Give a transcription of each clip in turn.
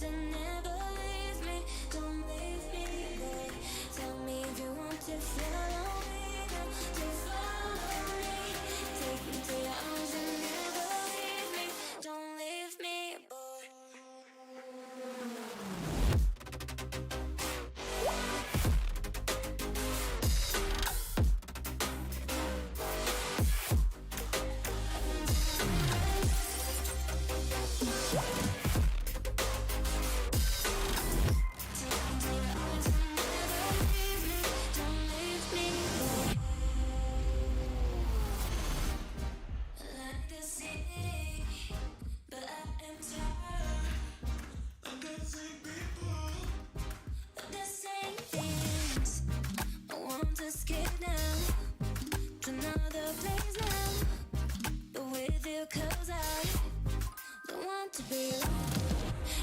and never leave me. Don't leave me, boy. Tell me if you want to follow me now, to follow me. Take me to your arms and never leave me. Don't leave me, boy. Cause I don't want to be alone.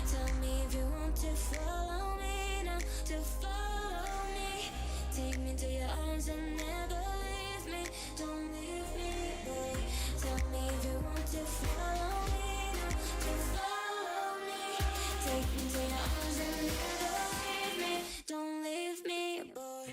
Tell me if you want to follow me now, to follow me. Take me to your arms and never leave me. Don't leave me, boy. Tell me if you want to follow me now, to follow me. Take me to your arms and never leave me. Don't leave me, boy.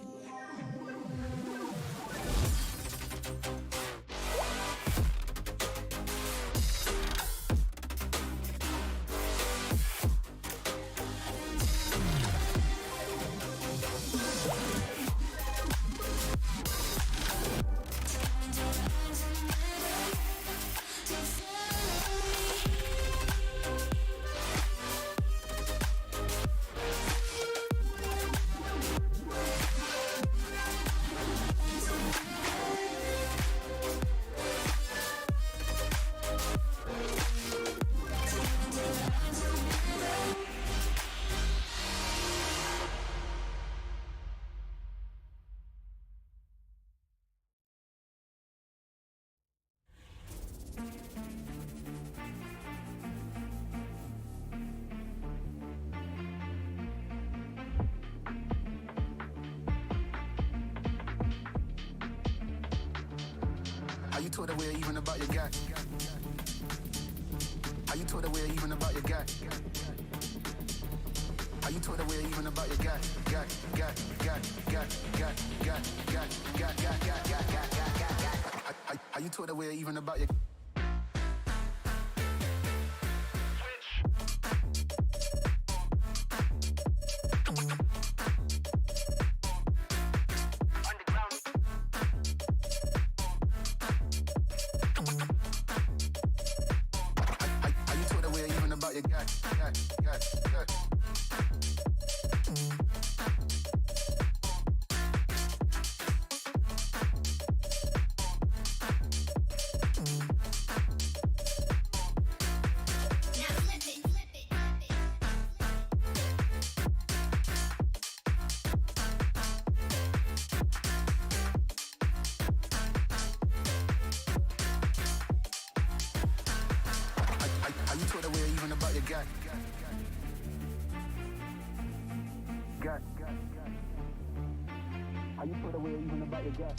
Are you told away even about your guy? Are you told away even about your guy? Are you told away even about your guy? Are you told away even about your Are you put away even about your guy? Are you told away even about your guy?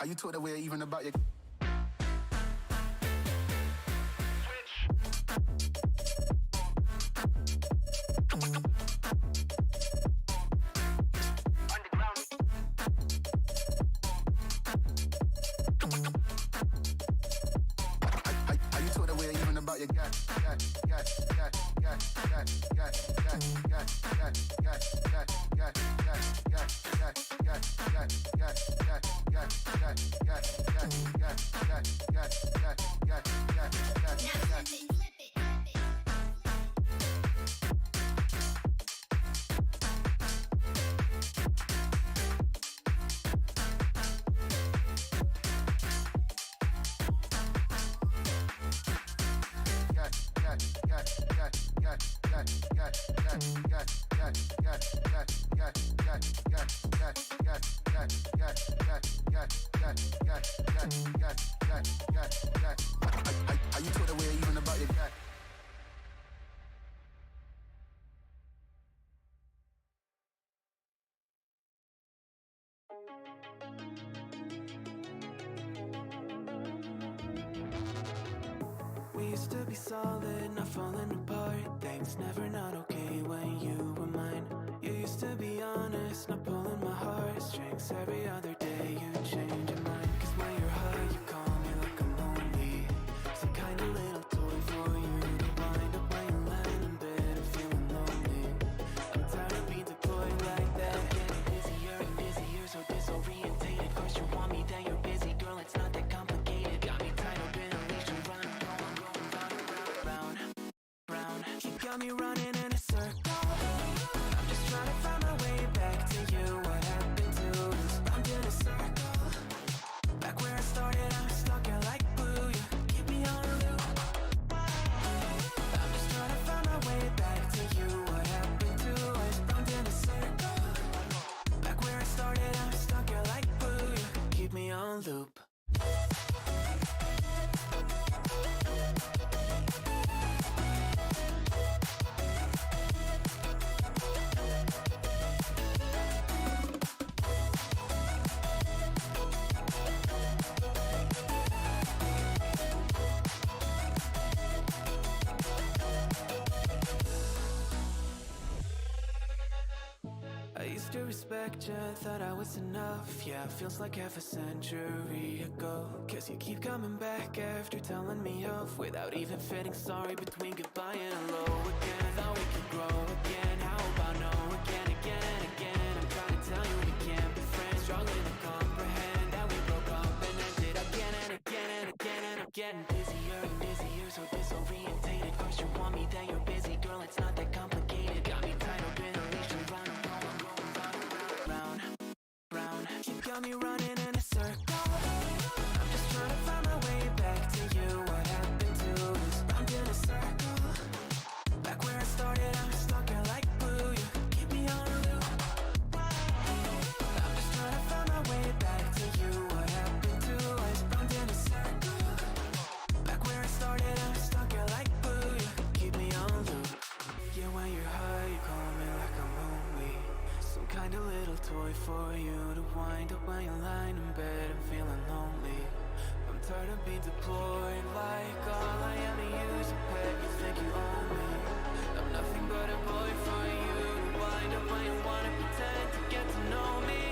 Are you told away even about your How you talk the way even about your gat? We used to be solid, not falling apart. Things never not okay when you were mine. You used to be honest, not pulling my heartstrings. Every other day you change your mind. Cause when you're high, you call me like I'm lonely. Some kind of little toy for you to wind up when you land in bed and feeling lonely. I'm tired of being deployed like that. I'm getting busier and busier, so disorientated. Cause you want me, then you're busy. Girl, it's not that complicated. Got me tied up in a leash and running. You got me running in a circle. I'm just trying to find my way back to you. What happened to us? Round in a circle. Back where I started, I'm stuck in like glue. You keep me on a loop. I'm just trying to find my way back to you. What happened to us? Round in a circle. Back where I started, I'm stuck in like glue. You keep me on loop. I used to respect you, thought I was enough. Yeah, feels like half a century ago. Cause you keep coming back after telling me off, without even fitting sorry between goodbye and hello again. Thought we could grow again, how about no again, again and again. I'm trying to tell you we can't be friends, struggling to comprehend that we broke up and ended again and again and again. And I'm getting busier and busier, so disorientated. Cause you want me, then you're busy. Girl, it's not that complicated. Got me tied up in a leash and running. You got me running in a circle. I'm just trying to find my way back to you. What happened to us? Round in a circle. Back where I started, I'm stuck in like glue. You keep me on a loop. I'm just trying to find my way back to you. What happened to us? Round in a circle. Back where I started, I'm stuck in like glue. You keep me on loop. Yeah, when you're high, you call me like I'm lonely. Some kind of little toy for you to wind up when you're lying in bed and feeling lonely. I'm tired of being deployed like all I am to you is a pet. You think you own me? I'm nothing but a boy for you to wind up when you wanna pretend to get to know me.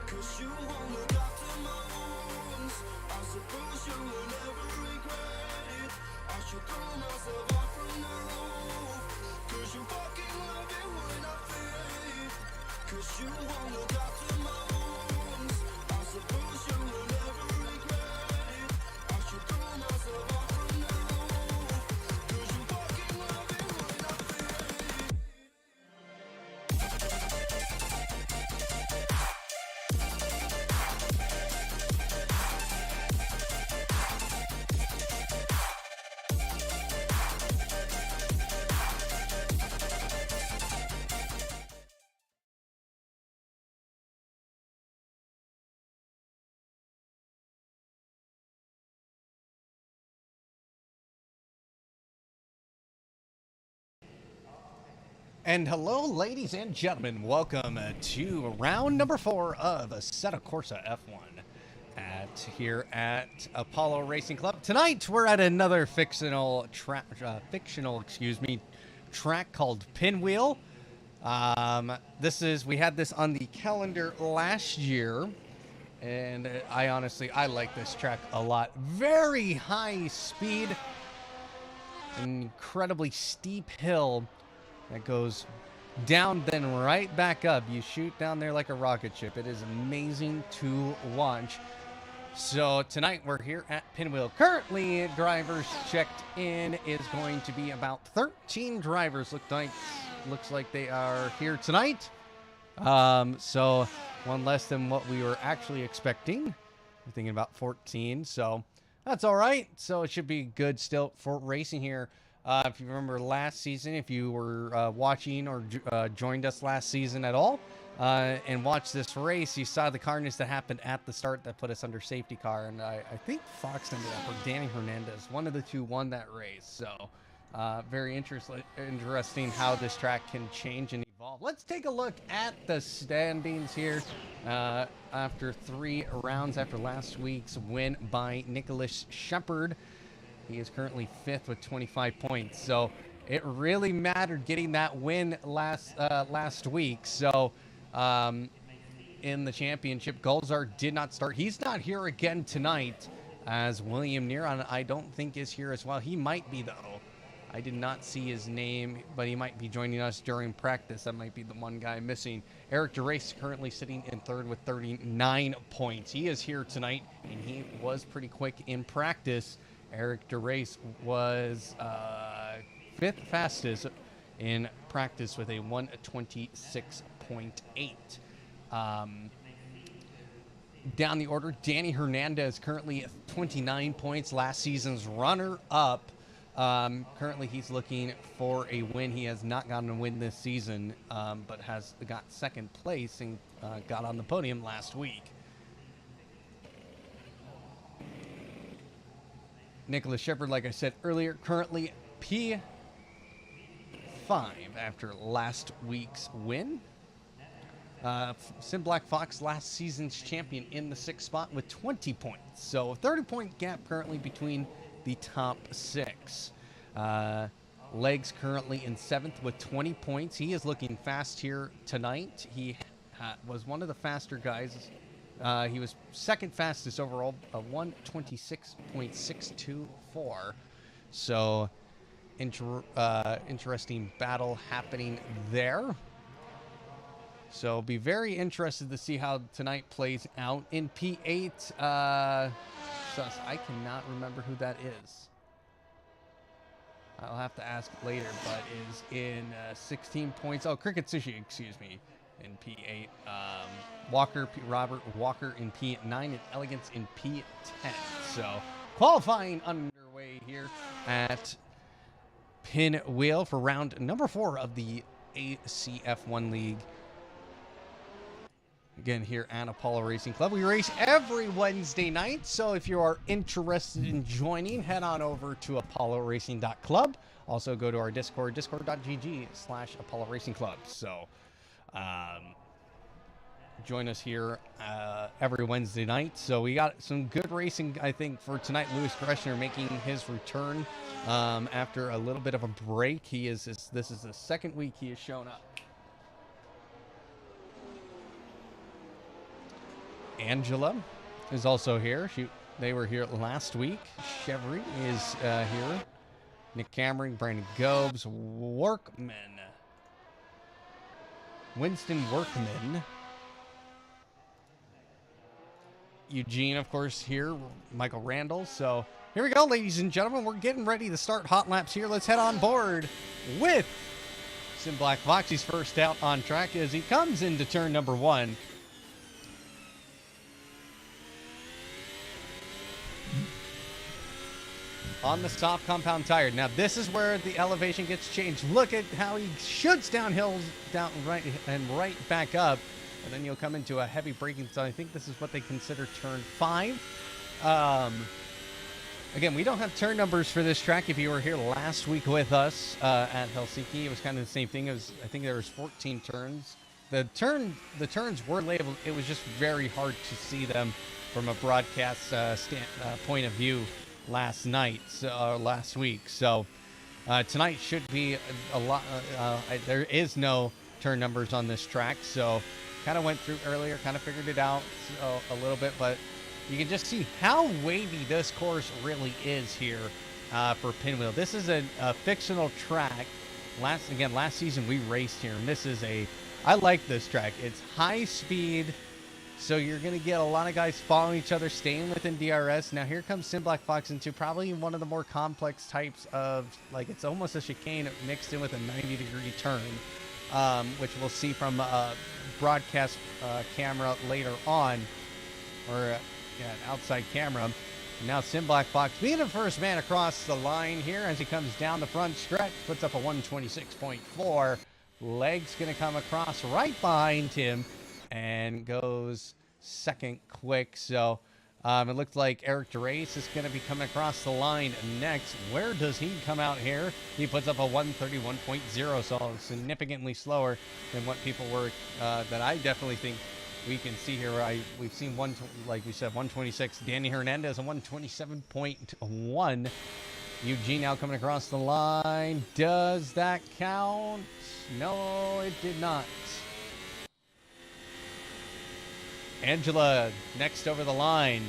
'Cause you won't look after my wounds. I suppose you will never regret it. I should throw myself out from the roof. 'Cause you fucking love it when I feel it. 'Cause you won't look after my wounds. I suppose you will never regret it. I should throw myself out from the roof. 'Cause you fucking love it when I feel it. And hello, ladies and gentlemen. Welcome to round number 4 of Assetto Corsa F1 here at Apollo Racing Club. Tonight, we're at another fictional track called Pinwheel. We had this on the calendar last year, and I like this track a lot. Very high speed, an incredibly steep hill that goes down, then right back up. You shoot down there like a rocket ship. It is amazing to watch. So tonight we're here at Pinwheel. Currently, drivers checked in is going to be about 13 drivers. Looks like they are here tonight. So one less than what we were actually expecting. We're thinking about 14. So that's all right. So it should be good still for racing here. If you remember last season, if you were watching or joined us last season at all and watched this race, you saw the carnage that happened at the start that put us under safety car. And I think Fox ended up, or Danny Hernandez, one of the two won that race. So very interesting how this track can change and evolve. Let's take a look at the standings here after 3 rounds after last week's win by Nicholas Shepard. He is currently 5th with 25 points. So it really mattered getting that win last week. So in the championship, Gulzar did not start. He's not here again tonight, as William Neron, I don't think, is here as well. He might be, though. I did not see his name, but he might be joining us during practice. That might be the one guy missing. Eric DeRace currently sitting in 3rd with 39 points. He is here tonight, and he was pretty quick in practice. Eric DeRace was 5th fastest in practice with a 1:26.8. Down the order, Danny Hernandez currently at 29 points, last season's runner-up. Currently, he's looking for a win. He has not gotten a win this season, but has got 2nd place and got on the podium last week. Nicholas Shepard, like I said earlier, currently P5 after last week's win. Sim Black Fox, last season's champion, in the 6th spot with 20 points. So a 30-point gap currently between the top 6. Legs currently in 7th with 20 points. He is looking fast here tonight. He was one of the faster guys. He was 2nd fastest overall, a 1:26.624. So interesting battle happening there. So be very interested to see how tonight plays out. In P8, I cannot remember who that is. I'll have to ask later, but is in 16 points. Oh, Cricket Sushi, excuse me, in P8. Robert Walker in P9, and Elegance in P10. So qualifying underway here at Pinwheel for round number 4 of the ACF1 League. Again, here at Apollo Racing Club. We race every Wednesday night, so if you are interested in joining, head on over to apolloracing.club. Also, go to our Discord, discord.gg/Apollo Racing Club. So, join us here every Wednesday night. So, we got some good racing, I think, for tonight. Lewis Greshner making his return after a little bit of a break. This is the 2nd week he has shown up. Angela is also here. They were here last week. Chevry is here. Nick Cameron, Brandon Gobes, Workman. Winston Workman. Eugene, of course, here. Michael Randall. So here we go, ladies and gentlemen. We're getting ready to start hot laps here. Let's head on board with Sim Black Fox. He's first out on track as he comes into turn number 1. On the soft compound tire. Now this is where the elevation gets changed. Look at how he shoots downhill, right back up, and then you'll come into a heavy braking zone. I think this is what they consider turn 5. Again, we don't have turn numbers for this track. If you were here last week with us at Helsinki, it was kind of the same thing. I think there was 14 turns. The turns were labeled. It was just very hard to see them from a broadcast point of view last week. So tonight should be a lot. There is no turn numbers on this track, so kind of went through earlier, kind of figured it out a little bit, but you can just see how wavy this course really is here for Pinwheel. This is a fictional track. Last season we raced here, and I like this track. It's high speed. So you're going to get a lot of guys following each other, staying within DRS. Now here comes Sim Black Fox into probably one of the more complex types of, like, it's almost a chicane mixed in with a 90-degree turn, which we'll see from a broadcast camera later on, or an outside camera. Now Sim Black Fox being the first man across the line here as he comes down the front stretch, puts up a 126.4. Legs going to come across right behind him and goes second quick. So it looks like Eric DeRace is going to be coming across the line next. Where does he come out here? He puts up a 131.0, so significantly slower than what people were, that I definitely think we can see here. We've seen one, like we said, 126. Danny Hernandez, a 127.1. Eugene now coming across the line. Does that count? No, it did not. Angela next over the line.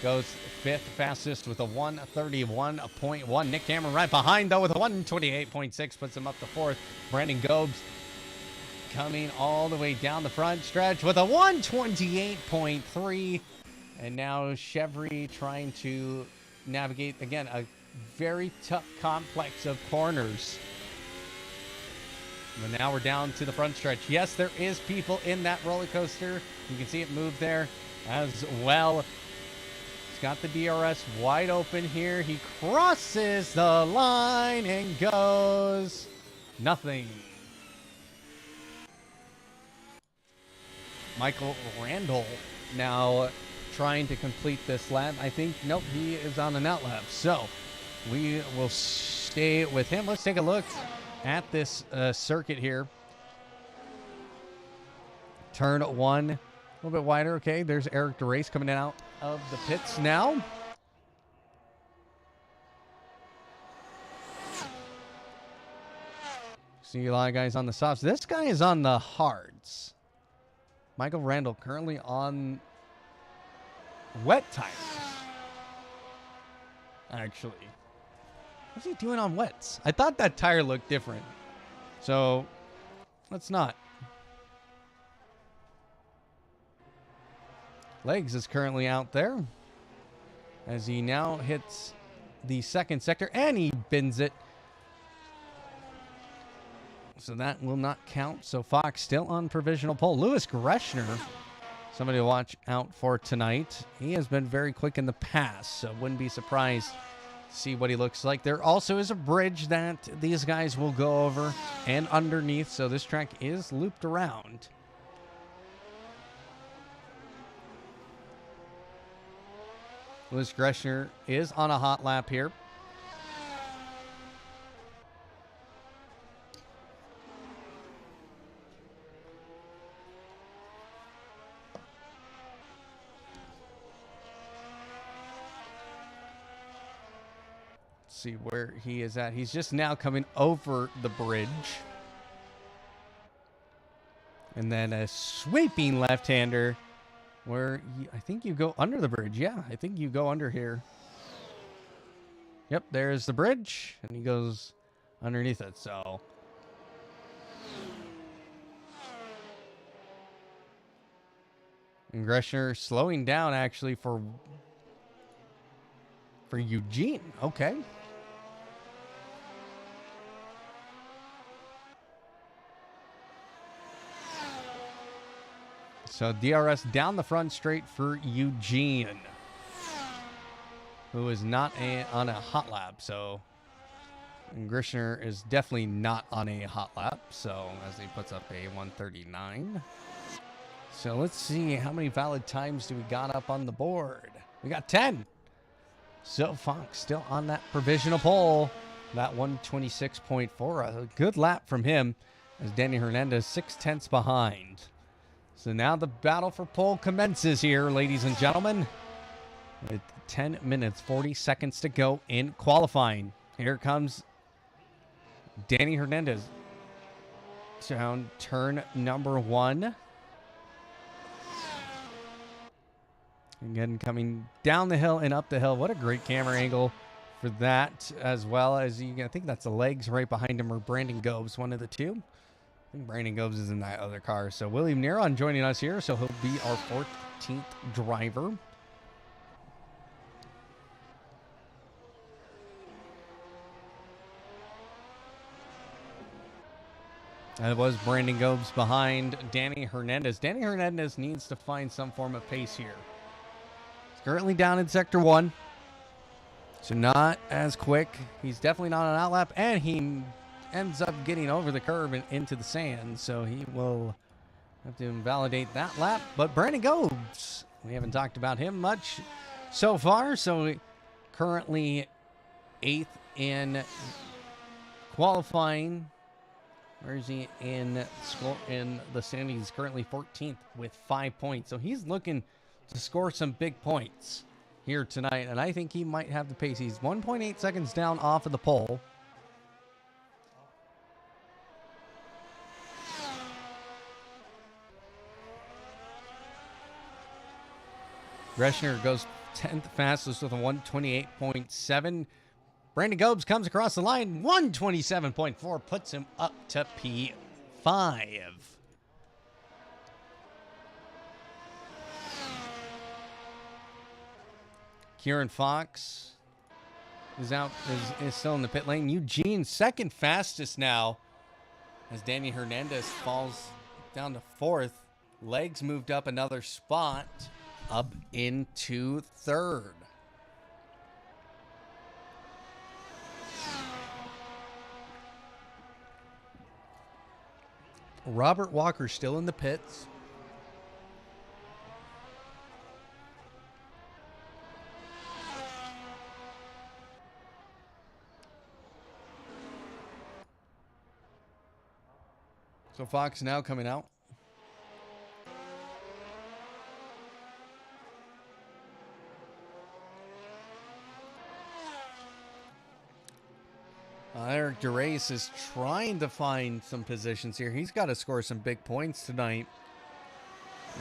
Goes fifth fastest with a 131.1. Nick Cameron right behind, though, with a 128.6. Puts him up to fourth. Brandon Gobes coming all the way down the front stretch with a 128.3. And now Chevry trying to navigate, again, a very tough complex of corners. But now we're down to the front stretch. Yes, there is people in that roller coaster. You can see it move there as well. He's got the DRS wide open here. He crosses the line and goes nothing. Michael Randall now trying to complete this lap. I think, nope, he is on an out lap. So we will stay with him. Let's take a look at this circuit here. Turn one, a little bit wider. Okay, there's Eric DeRace coming out of the pits now. See a lot of guys on the softs. This guy is on the hards. Michael Randall currently on wet tires. Actually, what's he doing on wets? I thought that tire looked different. So, let's not. Legs is currently out there as he now hits the second sector and he bins it. So that will not count. So Fox still on provisional pole. Lewis Greshner, somebody to watch out for tonight. He has been very quick in the past, so wouldn't be surprised to see what he looks like. There also is a bridge that these guys will go over and underneath, so this track is looped around. Lewis Greshner is on a hot lap here. See where he is at. He's just now coming over the bridge. And then a sweeping left-hander where I think you go under the bridge. Yeah, I think you go under here. Yep, there's the bridge. And he goes underneath it. So and Greshner slowing down actually for Eugene. Okay. So DRS down the front straight for Eugene, who is not on a hot lap. So and Grishner is definitely not on a hot lap. So as he puts up a 139. So let's see how many valid times do we got up on the board. We got 10. So Fox still on that provisional pole. That 126.4. A good lap from him as Danny Hernandez 6/10 behind. So now the battle for pole commences here, ladies and gentlemen. With 10 minutes, 40 seconds to go in qualifying. Here comes Danny Hernandez. Down turn number one. Again, coming down the hill and up the hill. What a great camera angle for that, as well as I think that's the legs right behind him, or Brandon Gobes, one of the two. I think Brandon Gobes is in that other car. So William Neron joining us here, so he'll be our 14th driver. That was Brandon Gobes behind Danny Hernandez. Danny Hernandez needs to find some form of pace here. He's currently down in Sector 1. So not as quick. He's definitely not on outlap. And he ends up getting over the curb and into the sand. So he will have to invalidate that lap. But Brandon Gobes, we haven't talked about him much so far. So currently 8th in qualifying. Where is he in score in the standings? He's currently 14th with 5 points. So he's looking to score some big points here tonight. And I think he might have the pace. He's 1.8 seconds down off of the pole. Greshner goes 10th fastest with a 128.7. Brandon Gobes comes across the line. 127.4 puts him up to P5. Kieran Fox is out, is still in the pit lane. Eugene second fastest now as Danny Hernandez falls down to 4th. Legs moved up another spot up into 3rd. Robert Walker still in the pits. So Fox now coming out. Eric DeRace is trying to find some positions here. He's got to score some big points tonight.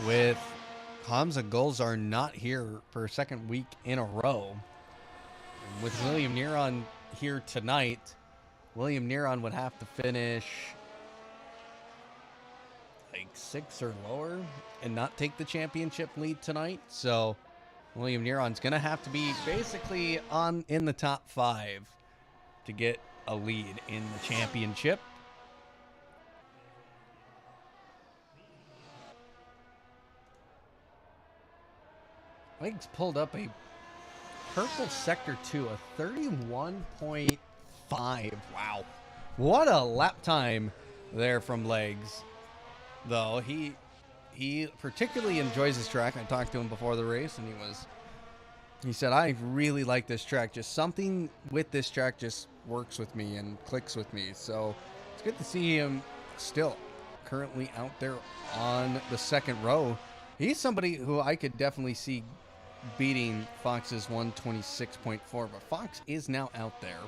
With Hamza Gulzar not here for a second week in a row. And with William Neron here tonight, William Neron would have to finish like 6th or lower and not take the championship lead tonight. So William Neron's going to have to be basically in the top 5 to get a lead in the championship. Legs pulled up a purple sector 2, a 31.5. Wow. What a lap time there from Legs. Though he particularly enjoys this track. I talked to him before the race and he said, I really like this track. Just something with this track just works with me and clicks with me. So it's good to see him still currently out there on the second row. He's somebody who I could definitely see beating Fox's 126.4, but Fox is now out there.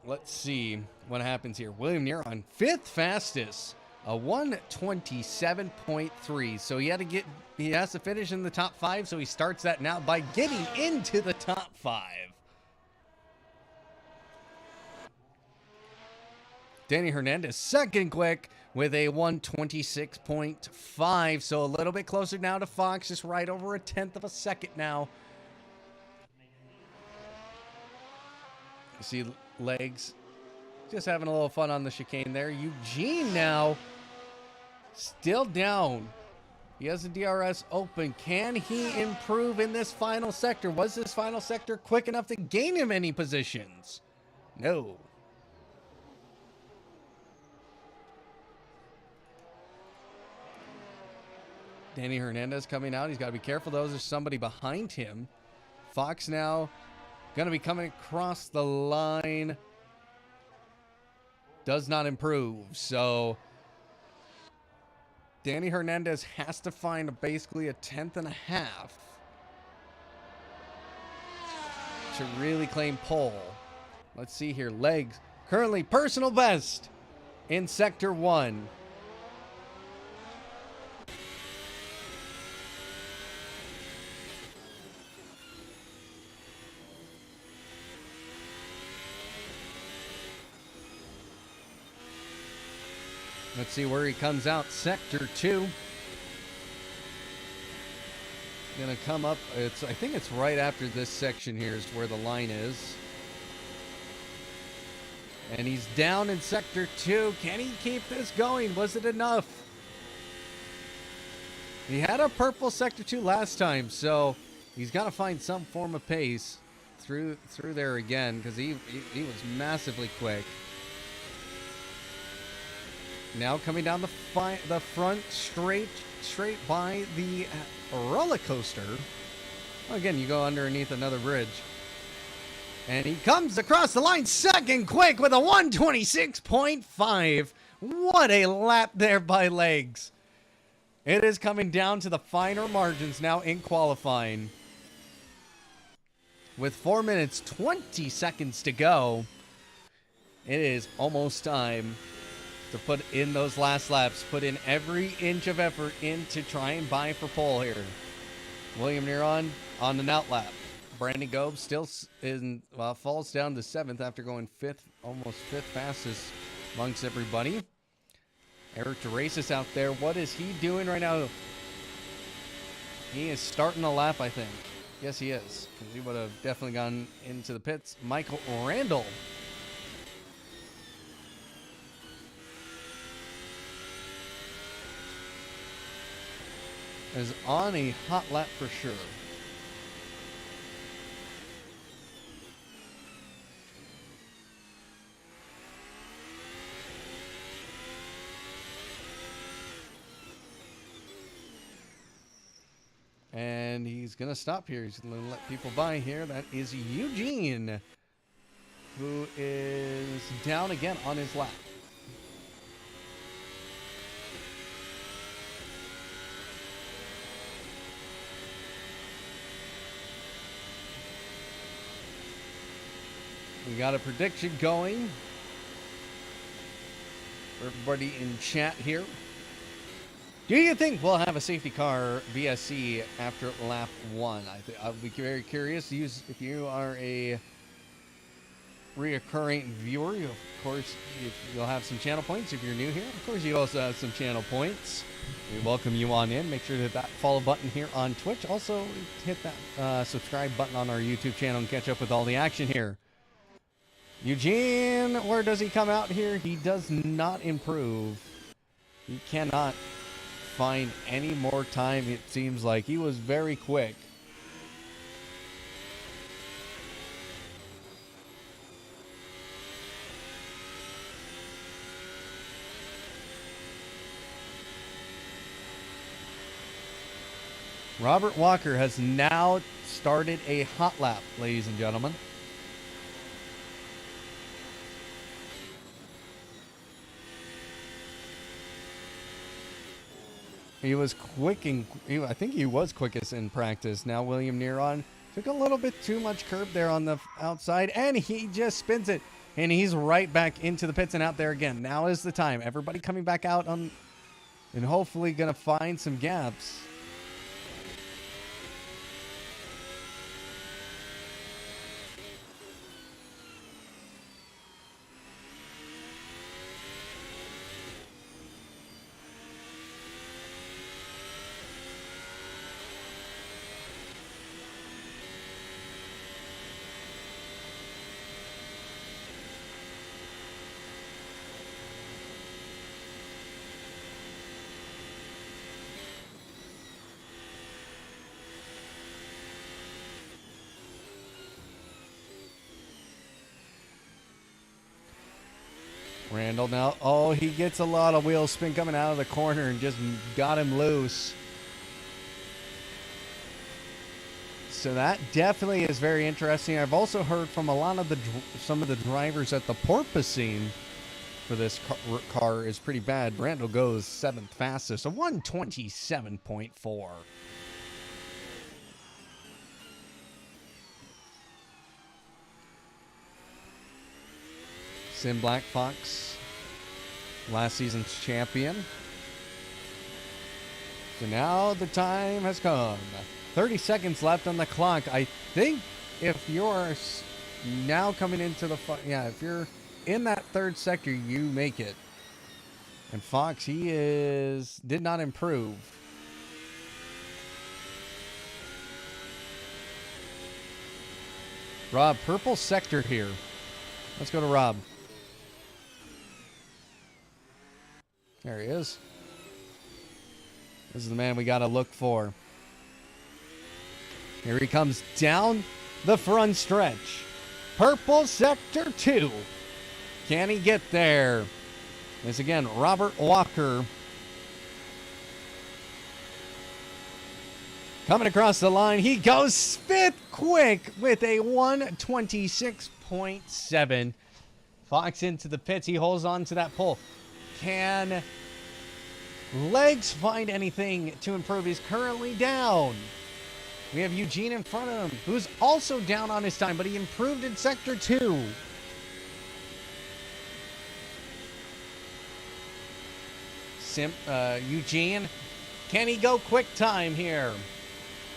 Let's see what happens here. William Neron, 5th fastest, a 127.3. So he has to finish in the top 5. So he starts that now by getting into the top 5. Danny Hernandez, second quick with a 126.5. So a little bit closer now to Fox, just right over a 1/10 of a second now. You see Legs just having a little fun on the chicane there. Eugene now still down. He has the DRS open. Can he improve in this final sector? Was this final sector quick enough to gain him any positions? No. Danny Hernandez coming out. He's got to be careful, though. There's somebody behind him. Fox now going to be coming across the line. Does not improve. So Danny Hernandez has to find basically a 1/10 and a half to really claim pole. Let's see here. Legs currently personal best in Sector 1. Let's see where he comes out. Sector 2. Gonna come up. I think it's right after this section here is where the line is. And he's down in Sector 2. Can he keep this going? Was it enough? He had a purple Sector 2 last time, so he's got to find some form of pace through there again, because he was massively quick. Now coming down the front, straight by the roller coaster. Again, you go underneath another bridge. And he comes across the line second quick with a 126.5. What a lap there by Legs. It is coming down to the finer margins now in qualifying. With 4 minutes, 20 seconds to go, it is almost time to put in those last laps. Put in every inch of effort in to try and vie for pole here. William Neron on an outlap. Brandon Gobe still falls down to 7th after going almost fifth fastest amongst everybody. Eric DeRacis out there. What is he doing right now? He is starting a lap, I think. Yes, he is. Because he would have definitely gone into the pits. Michael Randall is on a hot lap for sure. And he's going to stop here. He's going to let people by here. That is Eugene, who is down again on his lap. We got a prediction going for everybody in chat here. Do you think we'll have a safety car VSC after lap 1? I'll be very curious. If you are a reoccurring viewer, of course, you'll have some channel points. If you're new here, of course, you also have some channel points. We welcome you on in. Make sure to hit that follow button here on Twitch. Also, hit that subscribe button on our YouTube channel and catch up with all the action here. Eugene, where does he come out here? He does not improve. He cannot find any more time, it seems like. He was very quick. Robert Walker has now started a hot lap, ladies and gentlemen. He was quick, I think he was quickest in practice. Now William Neron took a little bit too much curb there on the outside, and he just spins it. And he's right back into the pits and out there again. Now is the time. Everybody coming back out on, and hopefully going to find some gaps. Randall now. Oh, he gets a lot of wheel spin coming out of the corner and just got him loose. So that definitely is very interesting. I've also heard from a lot of some of the drivers that the porpoising for this car is pretty bad. Randall goes 7th fastest, a 127.4. Sim Black Fox, last season's champion. So now the time has come. 30 seconds left on the clock. I think if you're now coming into the, if you're in that third sector, you make it. And Fox, he did not improve. Rob, purple sector here. Let's go to Rob. There he is. This is the man we got to look for. Here he comes down the front stretch. Purple Sector 2. Can he get there? This again, Robert Walker. Coming across the line, he goes fifth quick with a 126.7. Fox into the pits. He holds on to that pole. Can Legs find anything to improve? He's currently down. We have Eugene in front of him, who's also down on his time, but he improved in Sector 2. Eugene, can he go quick time here?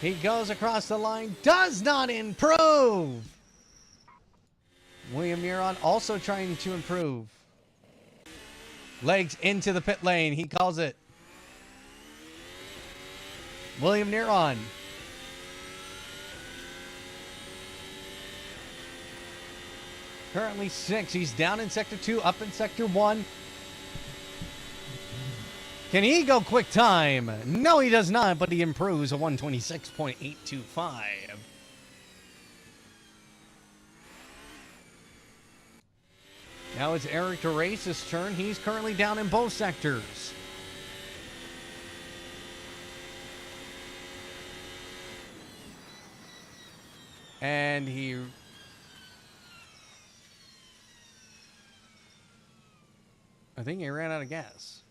He goes across the line, does not improve. William Miron also trying to improve. Legs into the pit lane. He calls it. William Miron. Currently 6. He's down in Sector 2, up in Sector 1. Can he go quick time? No, he does not, but he improves a 126.825. Now it's Eric DeRace's turn. He's currently down in both sectors. And I think he ran out of gas.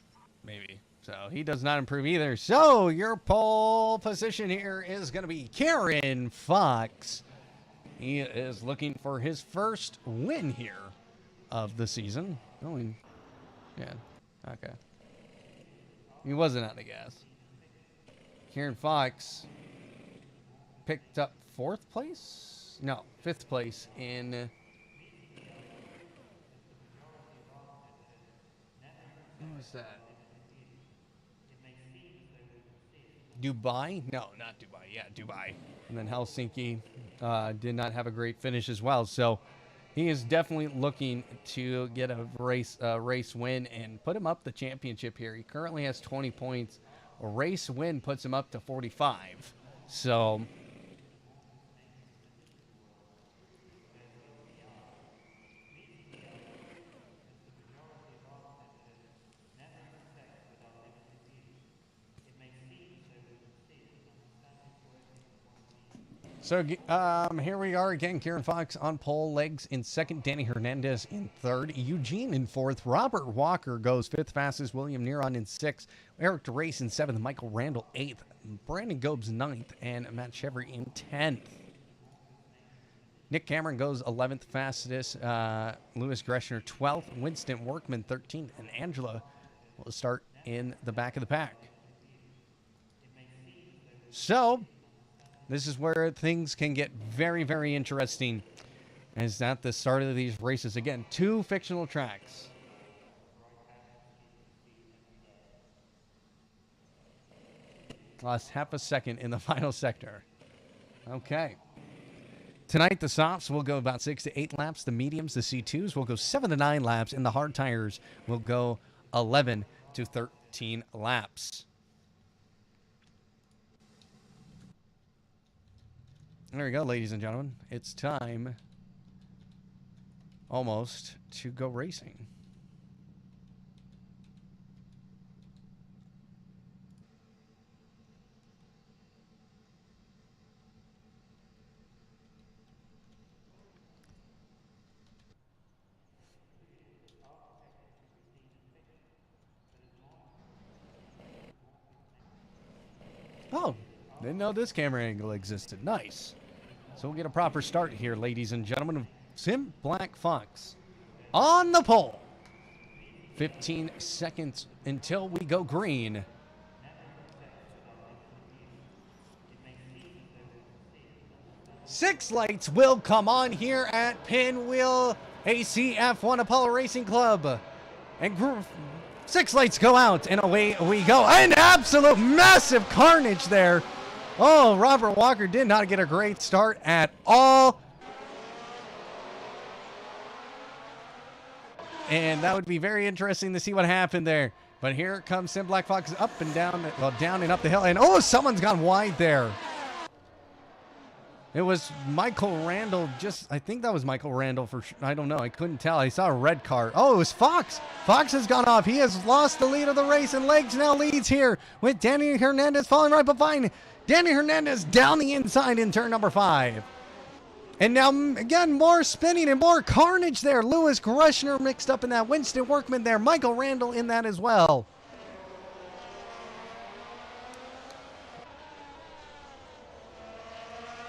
Maybe. So he does not improve either. So your pole position here is going to be Kieran Fox. He is looking for his first win here of the season. Yeah. Okay. He wasn't out of gas. Kieran Fox picked up 4th place? No, 5th place in... What was that? Dubai? No, not Dubai. Yeah, Dubai. And then Helsinki did not have a great finish as well. So he is definitely looking to get a race win and put him up the championship here. He currently has 20 points. A race win puts him up to 45. So... So here we are again. Kieran Fox on pole, Legs in 2nd, Danny Hernandez in 3rd, Eugene in 4th, Robert Walker goes 5th fastest, William Neron in 6th, Eric DeRace in 7th, Michael Randall 8th, Brandon Gobes 9th, and Matt Chevry in 10th. Nick Cameron goes 11th fastest, Lewis Greshner 12th, Winston Workman 13th, and Angela will start in the back of the pack. So... this is where things can get very, very interesting. Is at the start of these races. Again, 2 fictional tracks. Lost half a second in the final sector. Okay. Tonight, the softs will go about 6 to 8 laps. The mediums, the C2s, will go 7 to 9 laps. And the hard tires will go 11 to 13 laps. There we go, ladies and gentlemen. It's time, almost, to go racing. Oh, didn't know this camera angle existed. Nice. So we'll get a proper start here, ladies and gentlemen, of Sim Black Fox on the pole. 15 seconds until we go green. Six lights will come on here at Pinwheel ACF1 Apollo Racing Club. And 6 lights go out, and away we go. An absolute massive carnage there. Oh, Robert Walker did not get a great start at all. And that would be very interesting to see what happened there. But here comes Sim Black Fox up and down, well, down and up the hill. And oh, someone's gone wide there. It was Michael Randall. I think that was Michael Randall I don't know. I couldn't tell. I saw a red car. Oh, it was Fox. Fox has gone off. He has lost the lead of the race, and Legs now leads here with Danny Hernandez falling right behind. Danny Hernandez down the inside in turn number 5. And now, again, more spinning and more carnage there. Lewis Greshner mixed up in that. Winston Workman there. Michael Randall in that as well.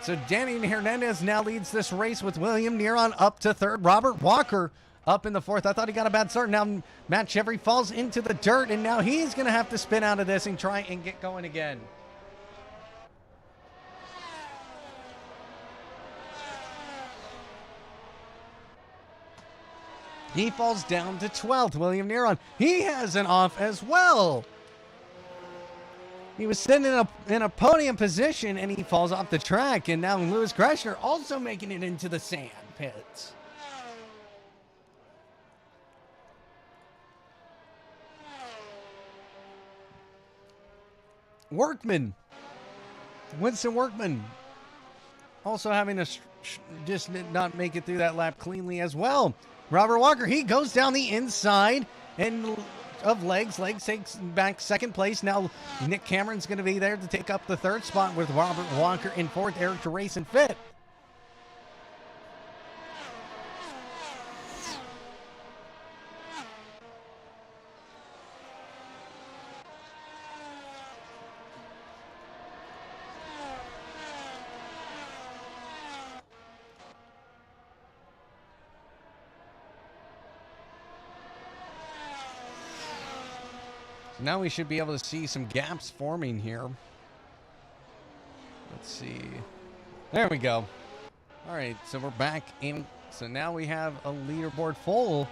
So Danny Hernandez now leads this race with William Neron up to 3rd. Robert Walker up in the 4th. I thought he got a bad start. Now Matt Chevry falls into the dirt, and now he's going to have to spin out of this and try and get going again. He falls down to 12th. William Neron, he has an off as well. He was sitting in a podium position, and he falls off the track. And now Lewis Greshner also making it into the sand pits. Winston Workman, also having to just not make it through that lap cleanly as well. Robert Walker, he goes down the inside and of Legs. Legs takes back 2nd place. Now Nick Cameron's going to be there to take up the 3rd spot with Robert Walker in 4th. Eric DeRace in 5th. Now we should be able to see some gaps forming here. Let's see. There we go. All right, so we're back in. So now we have a leaderboard full.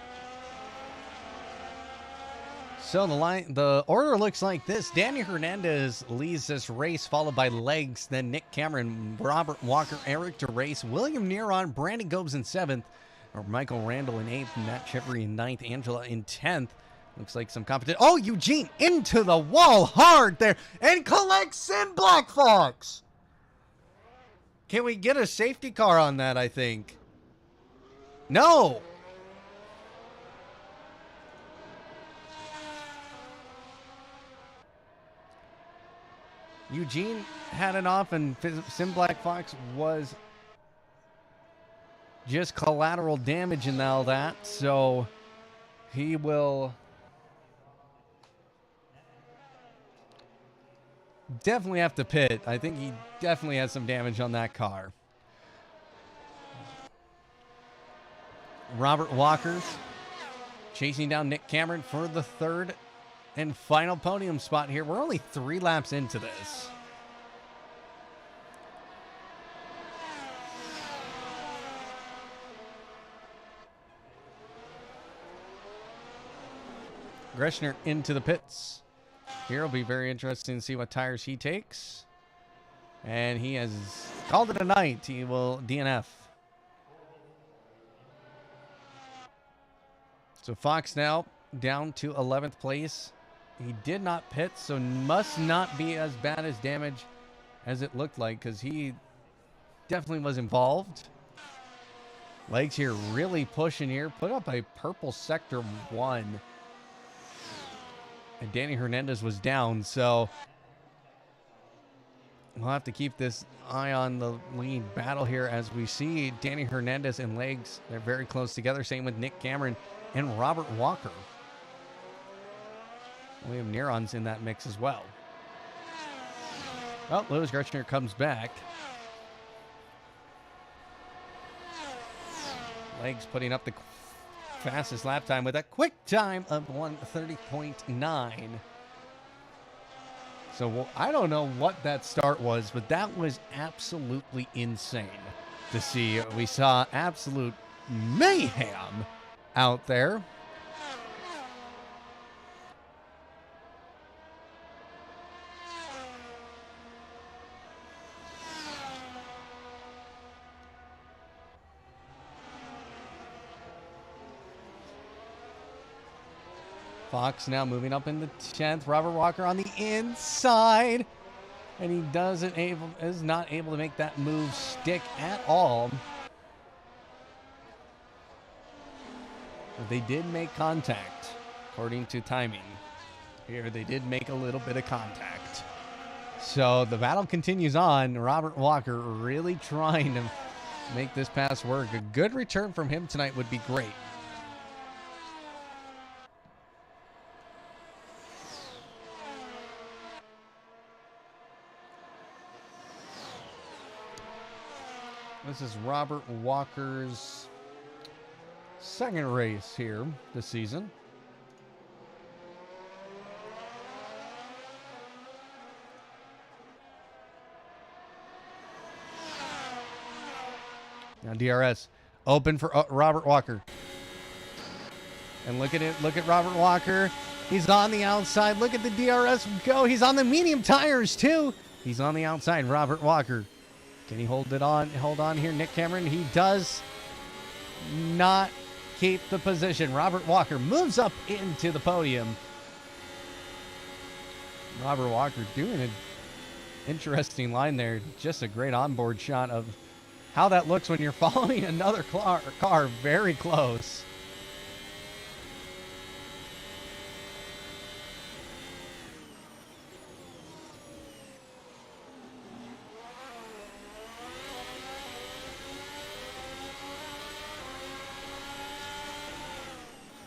So the order looks like this. Danny Hernandez leads this race, followed by Legs, then Nick Cameron, Robert Walker, Eric DeRace, William Neron, Brandon Gobes in 7th, or Michael Randall in 8th, Matt Chevry in 9th, Angela in 10th. Looks like some competition. Oh, Eugene into the wall hard there and collects Sim Black Fox. Can we get a safety car on that, I think? No. Eugene had it off, and Sim Black Fox was just collateral damage in all that. So he will definitely have to pit. I think he definitely has some damage on that car. Robert Walker's chasing down Nick Cameron for the 3rd and final podium spot here. We're only 3 laps into this. Greshner into the pits. Here will be very interesting to see what tires he takes. And he has called it a night. He will DNF. So Fox now down to 11th place. He did not pit, so must not be as bad as damage as it looked like, because he definitely was involved. Legs here really pushing here. Put up a purple sector 1. And Danny Hernandez was down, so we'll have to keep this eye on the lead battle here as we see Danny Hernandez and Legs. They're very close together. Same with Nick Cameron and Robert Walker. William Neron's in that mix as well. Well, Lewis Greshner comes back. Legs putting up the fastest lap time with a quick time of 1:30.9. So I don't know what that start was, but that was absolutely insane to see. We saw absolute mayhem out there. Fox now moving up in the 10th. Robert Walker on the inside. And he is not able to make that move stick at all. But they did make contact, according to timing. Here, they did make a little bit of contact. So the battle continues on. Robert Walker really trying to make this pass work. A good return from him tonight would be great. This is Robert Walker's second race here this season. Now DRS open for Robert Walker. And look at it. Look at Robert Walker. He's on the outside. Look at the DRS go. He's on the medium tires too. He's on the outside. Robert Walker. Can he hold on here? Nick Cameron. He does not keep the position. Robert Walker moves up into the podium. Robert Walker doing an interesting line there. Just a great onboard shot of how that looks when you're following another car very close.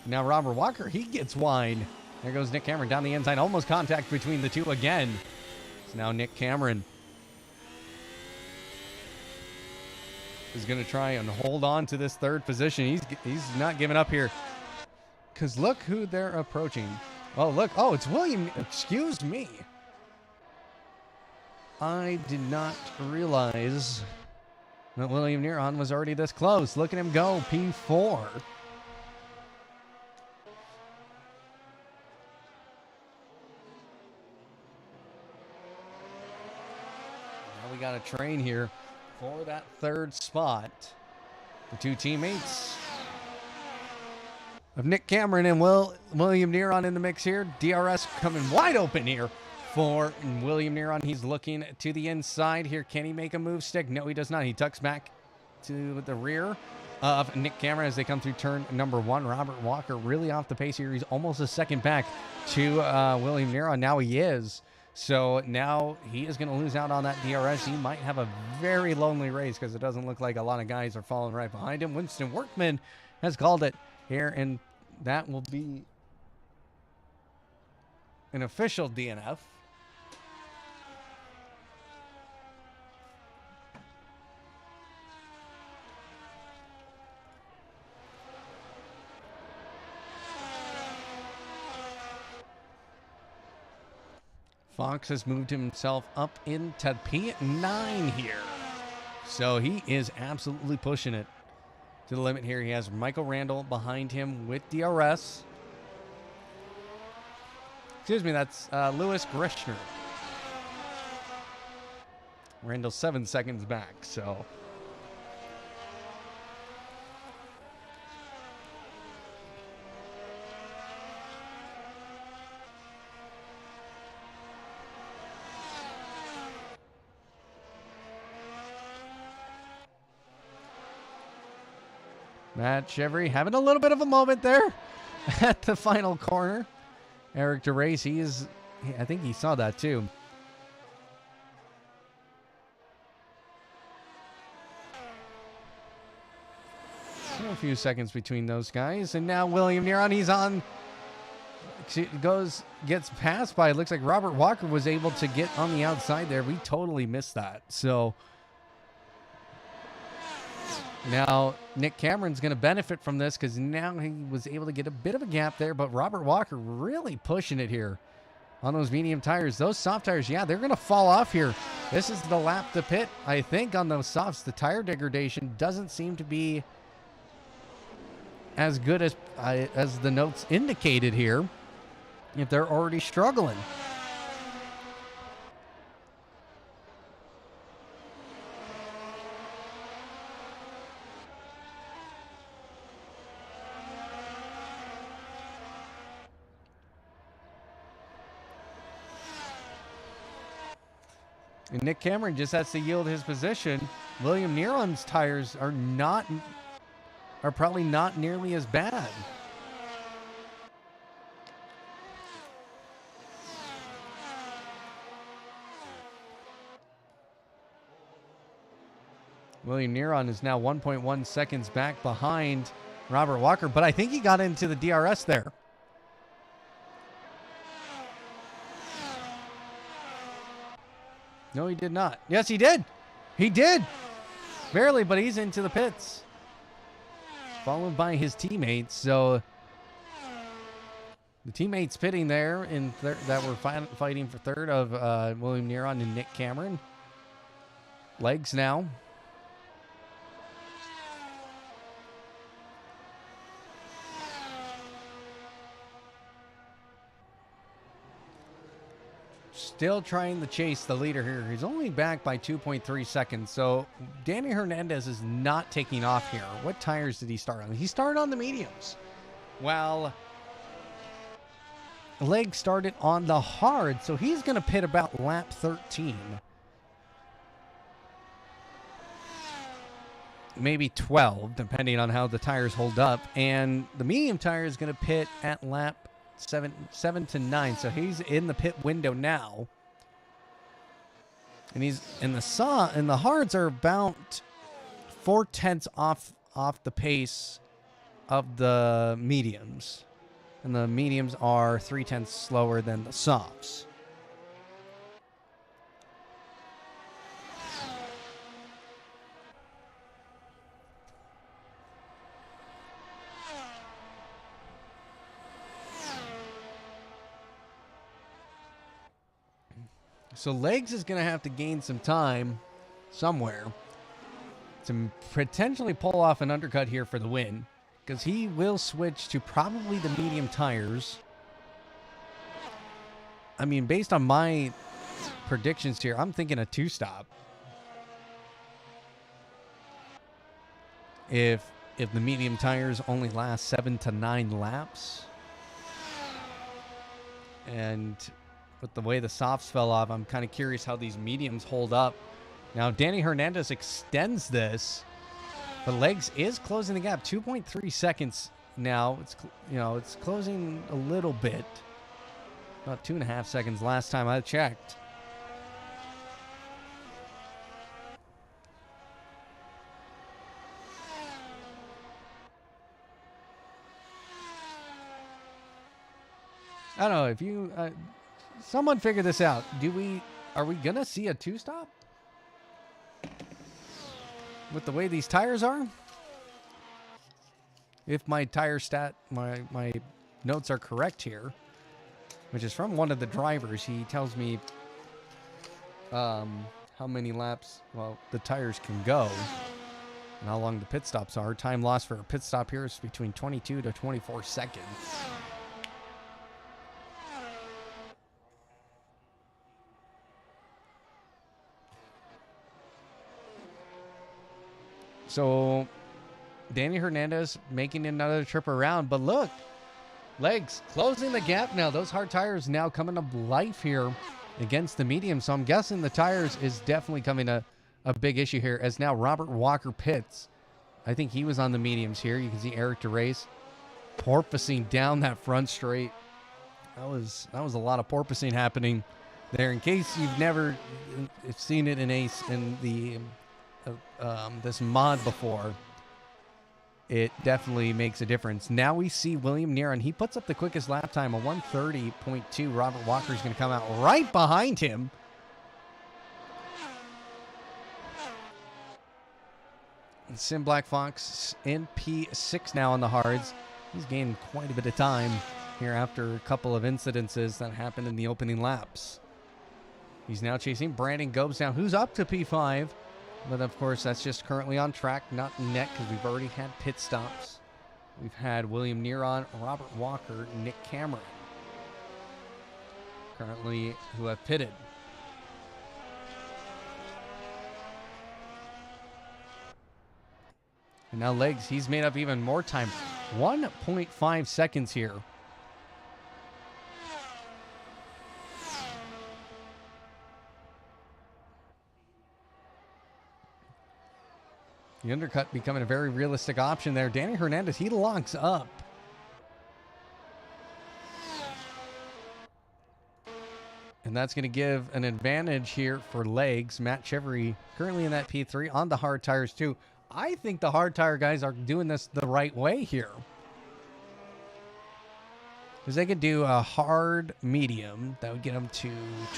Now Robert Walker, he gets wide. There goes Nick Cameron down the inside. Almost contact between the two again. It's now Nick Cameron is going to try and hold on to this third position. He's not giving up here. Because look who they're approaching. Oh, look. Oh, it's William. Excuse me. I did not realize that William Neron was already this close. Look at him go. P4. We got a train here for that third spot. The two teammates of Nick Cameron and William Neron in the mix here. DRS coming wide open here for William Neron. He's looking to the inside here. Can he make a move stick? No, he does not. He tucks back to the rear of Nick Cameron as they come through turn number 1. Robert Walker really off the pace here. He's almost a second back to William Neron. Now he is. So now he is going to lose out on that DRS. He might have a very lonely race because it doesn't look like a lot of guys are following right behind him. Winston Workman has called it here, and that will be an official DNF. Fox has moved himself up into P9 here. So he is absolutely pushing it to the limit here. He has Michael Randall behind him with DRS. Excuse me, that's Lewis Grishner. Randall 7 seconds back, so... Matt Chevry having a little bit of a moment there at the final corner. Eric DeRace, I think he saw that too. So a few seconds between those guys. And now William Neron, he's on, gets passed by, it looks like Robert Walker was able to get on the outside there. We totally missed that. So now, Nick Cameron's going to benefit from this because now he was able to get a bit of a gap there, but Robert Walker really pushing it here on those medium tires. Those soft tires, yeah, they're going to fall off here. This is the lap to pit, I think, on those softs. The tire degradation doesn't seem to be as good as the notes indicated here if they're already struggling. And Nick Cameron just has to yield his position. William Neron's tires are probably not nearly as bad. William Neron is now 1.1 seconds back behind Robert Walker, but I think he got into the DRS there. No, he did not. Yes, he did. He did. Barely, but he's into the pits. Followed by his teammates. So the teammates pitting there in that were fighting for third of William Neron and Nick Cameron. Legs now. Still trying to chase the leader here. He's only back by 2.3 seconds. So Danny Hernandez is not taking off here. What tires did he start on? He started on the mediums. While Leg started on the hard. So he's going to pit about lap 13. Maybe 12, depending on how the tires hold up. And the medium tire is going to pit at lap 7 to 9, so he's in the pit window now, and he's in the hards are about 0.4 off the pace of the mediums, and the mediums are 0.3 slower than the softs. So Legs is going to have to gain some time somewhere to potentially pull off an undercut here for the win, because he will switch to probably the medium tires. I mean, based on my predictions here, I'm thinking a two-stop. If the medium tires only last 7 to 9 laps, and with the way the softs fell off, I'm kind of curious how these mediums hold up. Now, Danny Hernandez extends this, but Legs is closing the gap. 2.3 seconds now. It's closing a little bit. About 2.5 seconds last time I checked. I don't know if you... someone figure this out. Are we gonna see a two-stop with the way these tires are? If my tire my notes are correct here, which is from one of the drivers, he tells me how many laps the tires can go and how long the pit stops are. Time lost for a pit stop here is between 22 to 24 seconds. So Danny Hernandez making another trip around, but look, Legs closing the gap now. Those hard tires now coming to life here against the medium. So I'm guessing the tires is definitely coming a big issue here, as now Robert Walker pits. I think he was on the mediums here. You can see Eric DeRace porpoising down that front straight. That was a lot of porpoising happening there. In case you've never seen it in the this mod before, it definitely makes a difference. Now we see William Neron. He puts up the quickest lap time, a 1:30.2. Robert Walker is going to come out right behind him. And Sim Black Fox in P6 now on the hards. He's gained quite a bit of time here after a couple of incidences that happened in the opening laps. He's now chasing Brandon Gobes now, who's up to P5. But, of course, that's just currently on track, not net, because we've already had pit stops. We've had William Neron, Robert Walker, Nick Cameron, currently, who have pitted. And now Legs, he's made up even more time. 1.5 seconds here. The undercut becoming a very realistic option there. Danny Hernandez, he locks up. And that's going to give an advantage here for legs. Matt Chevry currently in that P3 on the hard tires too. I think the hard tire guys are doing this the right way here. Because they could do a hard medium. That would get them to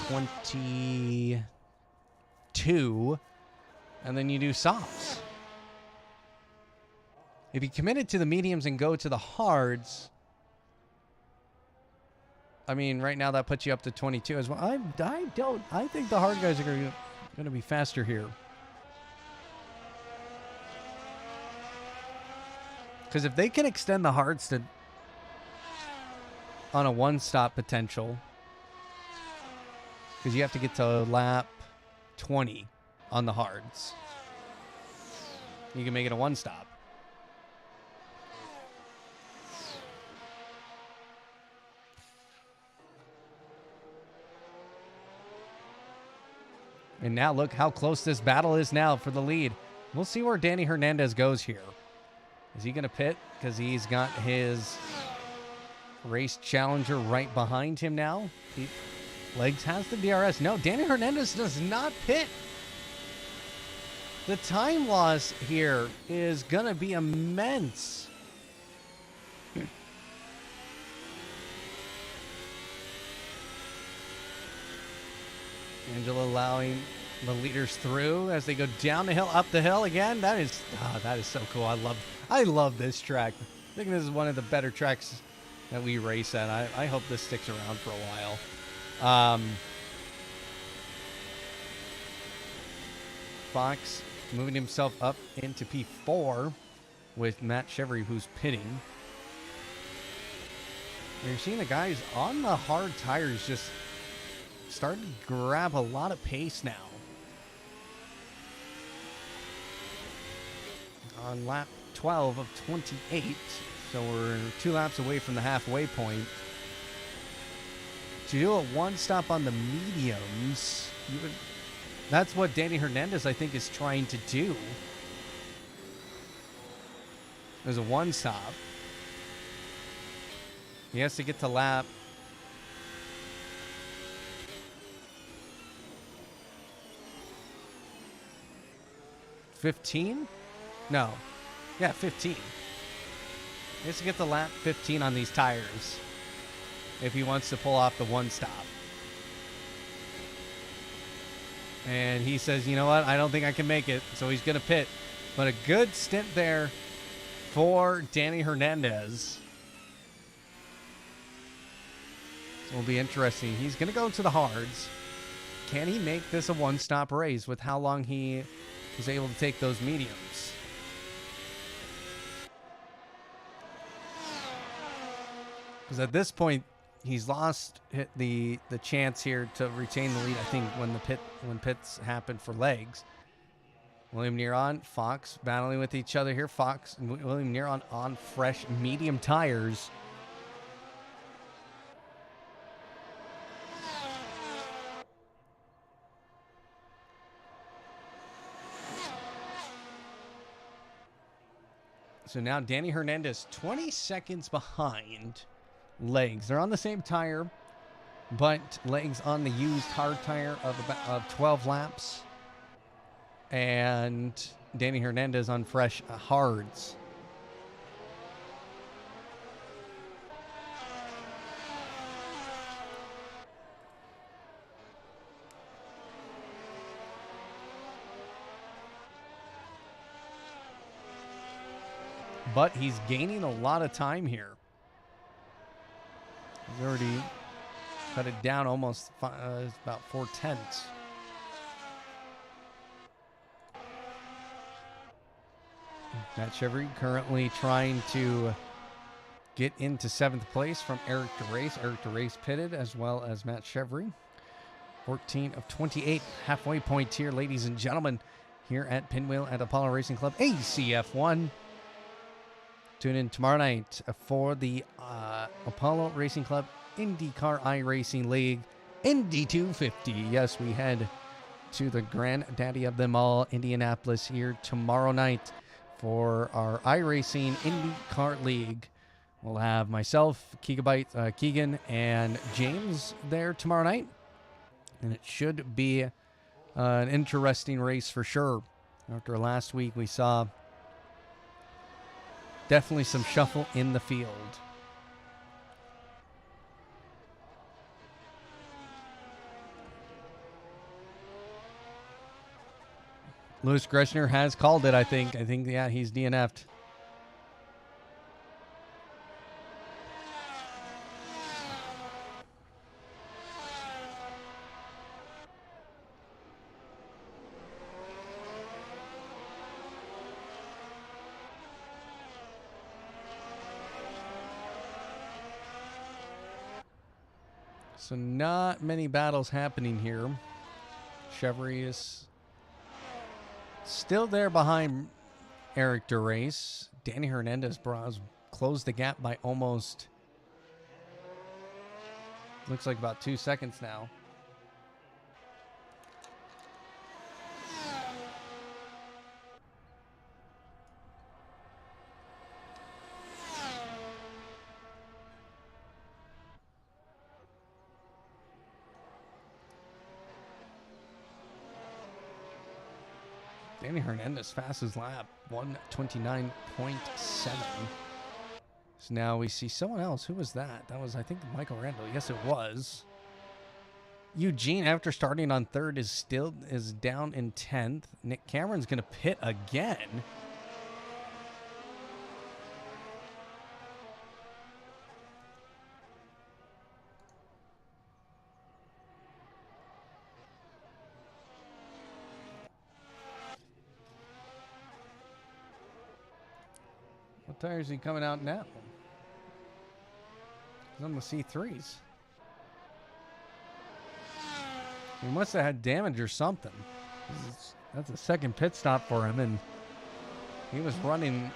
22. And then you do softs. If you committed to the mediums and go to the hards, I mean, right now that puts you up to 22 as well. I think the hard guys are going to be faster here. Because if they can extend the hards to on a one-stop potential, because you have to get to lap 20 on the hards, you can make it a one-stop. And now look how close this battle is now for the lead. We'll see where Danny Hernandez goes here. Is he going to pit? Because he's got his race challenger right behind him now. Legs has the DRS. No, Danny Hernandez does not pit. The time loss here is going to be immense. Angela allowing the leaders through as they go down the hill, up the hill again. That is so cool. I love this track. I think this is one of the better tracks that we race at. I hope this sticks around for a while. Fox moving himself up into P4 with Matt Chevry, who's pitting. You're seeing the guys on the hard tires just starting to grab a lot of pace now. On lap 12 of 28, so we're 2 laps away from the halfway point. To do a one-stop on the mediums, that's what Danny Hernandez, I think, is trying to do. There's a one-stop. He has to get to lap 15? No. Yeah, 15. He has to get to lap 15 on these tires if he wants to pull off the one stop. And he says, you know what? I don't think I can make it. So he's going to pit. But a good stint there for Danny Hernandez. So it'll be interesting. He's going to go to the hards. Can he make this a one-stop race with how long he was able to take those mediums? Because at this point, he's lost the chance here to retain the lead. I think when pits happen for legs. William Neron, Fox battling with each other here. Fox and William Neron on fresh medium tires. So now Danny Hernandez 20 seconds behind legs. They're on the same tire, but legs on the used hard tire of 12 laps. And Danny Hernandez on fresh hards. But he's gaining a lot of time here. He's already cut it down almost about 4/10. Matt Chevry currently trying to get into 7th place from Eric DeRace. Eric DeRace pitted as well as Matt Chevry. 14 of 28, halfway point here, ladies and gentlemen, here at Pinwheel at Apollo Racing Club, ACF1. Tune in tomorrow night for the Apollo Racing Club IndyCar iRacing League Indy 250. Yes, we head to the granddaddy of them all, Indianapolis, here tomorrow night for our iRacing IndyCar League. We'll have myself, Keegan, and James there tomorrow night. And it should be an interesting race for sure. After last week, we saw definitely some shuffle in the field. Louis Greshner has called it, I think. Yeah, he's DNF'd. So not many battles happening here. Chevrolet is still there behind Eric DeRace. Danny Hernandez closed the gap by almost, looks like about 2 seconds now. Danny Hernandez fastest lap, 1:29.7. So now we see someone else. Who was that? That was, I think, Michael Randall. Yes, it was. Eugene, after starting on third, is down in 10th. Nick Cameron's going to pit again. What tires is he coming out now? He's on the C3s. He must have had damage or something. That's a second pit stop for him, and he was running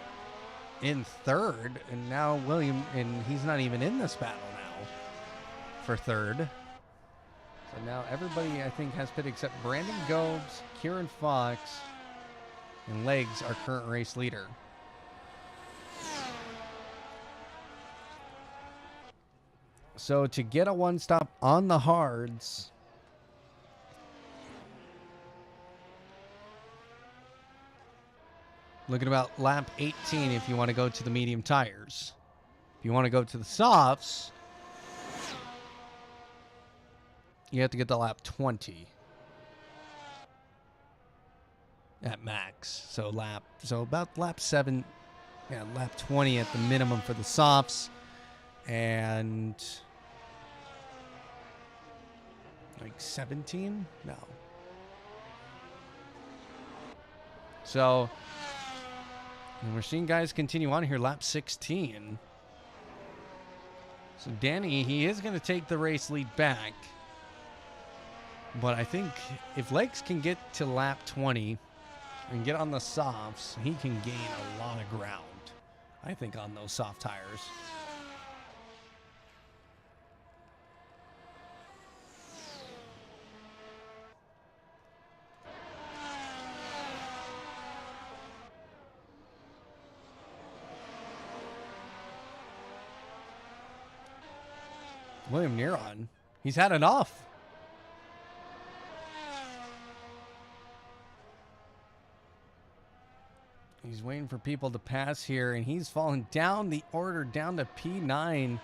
in third, and now and he's not even in this battle now for third. So now everybody, I think, has pit except Brandon Gobes, Kieran Fox, and Legs, our current race leader. So to get a one-stop on the hards, look at about lap 18 if you want to go to the medium tires. If you want to go to the softs, you have to get to lap 20 at max. So about lap 7, yeah, lap 20 at the minimum for the softs, and like 17? No. So, and we're seeing guys continue on here, lap 16. So Danny, he is going to take the race lead back. But I think if Legs can get to lap 20 and get on the softs, he can gain a lot of ground, I think, on those soft tires. William Neron, he's had enough. He's waiting for people to pass here, and he's falling down the order, down to P9.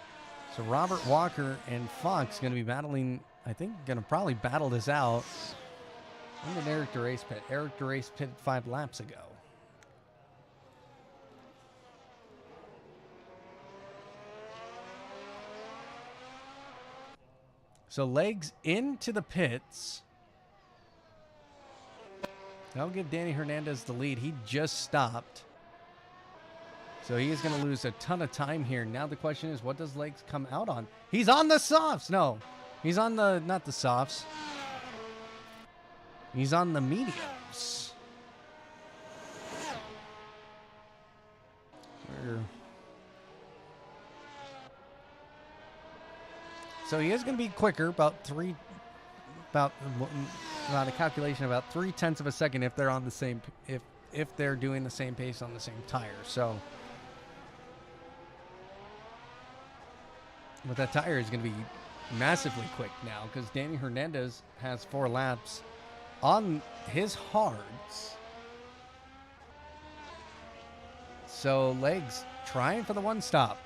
So Robert Walker and Fox going to be battling, I think, going to probably battle this out. When did Eric DeRace pit? Eric DeRace pitted 5 laps ago. So Legs into the pits. That'll give Danny Hernandez the lead. He just stopped. So he is going to lose a ton of time here. Now the question is, what does Legs come out on? He's on the softs. No, he's on the, not the softs. He's on the mediums. So he is going to be quicker, about about a calculation about 0.3 of a second if they're on the same if they're doing the same pace on the same tire. So, but that tire is going to be massively quick now because Danny Hernandez has 4 laps on his hards. So Legs trying for the 1 stop.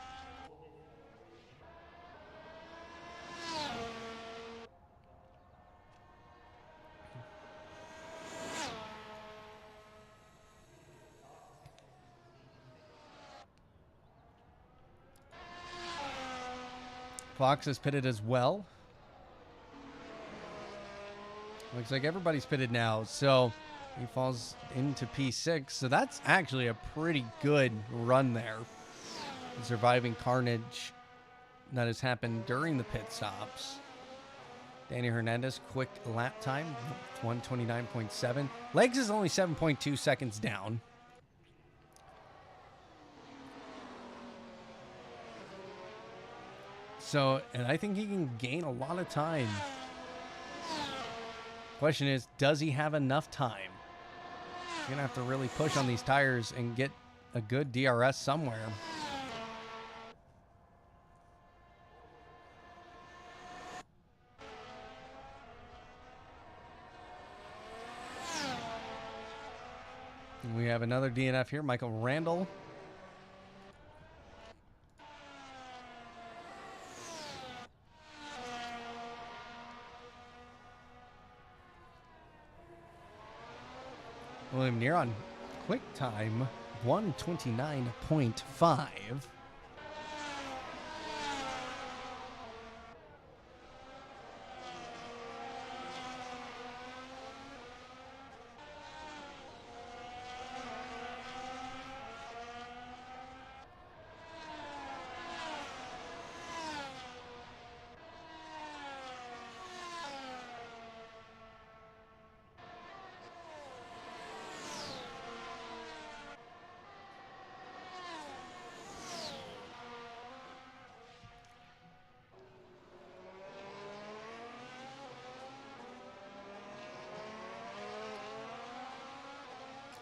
Fox is pitted as well. Looks like everybody's pitted now, so he falls into P6. So that's actually a pretty good run there. Surviving carnage that has happened during the pit stops. Danny Hernandez, quick lap time, 129.7. Legs is only 7.2 seconds down. So, and I think he can gain a lot of time. Question is, does he have enough time? He's going to have to really push on these tires and get a good DRS somewhere. And we have another DNF here, Michael Randall. William Neron, quick time, 129.5.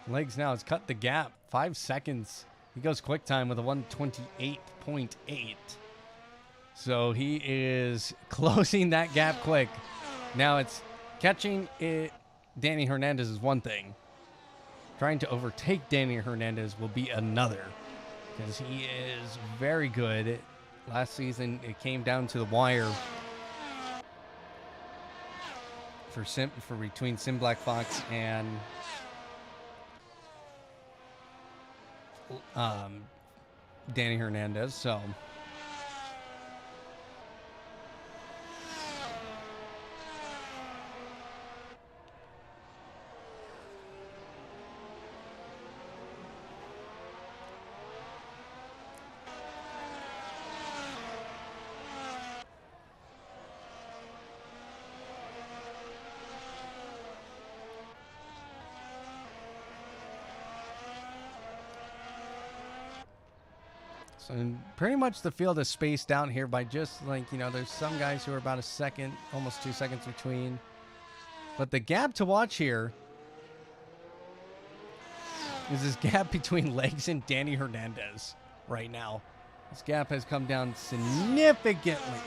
Legs now has cut the gap 5 seconds. He goes quick time with a 128.8. So he is closing that gap quick. Now it's catching it. Danny Hernandez is one thing. Trying to overtake Danny Hernandez will be another, because he is very good. Last season it came down to the wire for between Sim Black Fox and Danny Hernandez. So pretty much the field is spaced down here by just there's some guys who are about a second, almost 2 seconds between. But the gap to watch here is this gap between Legs and Danny Hernandez right now. This gap has come down significantly.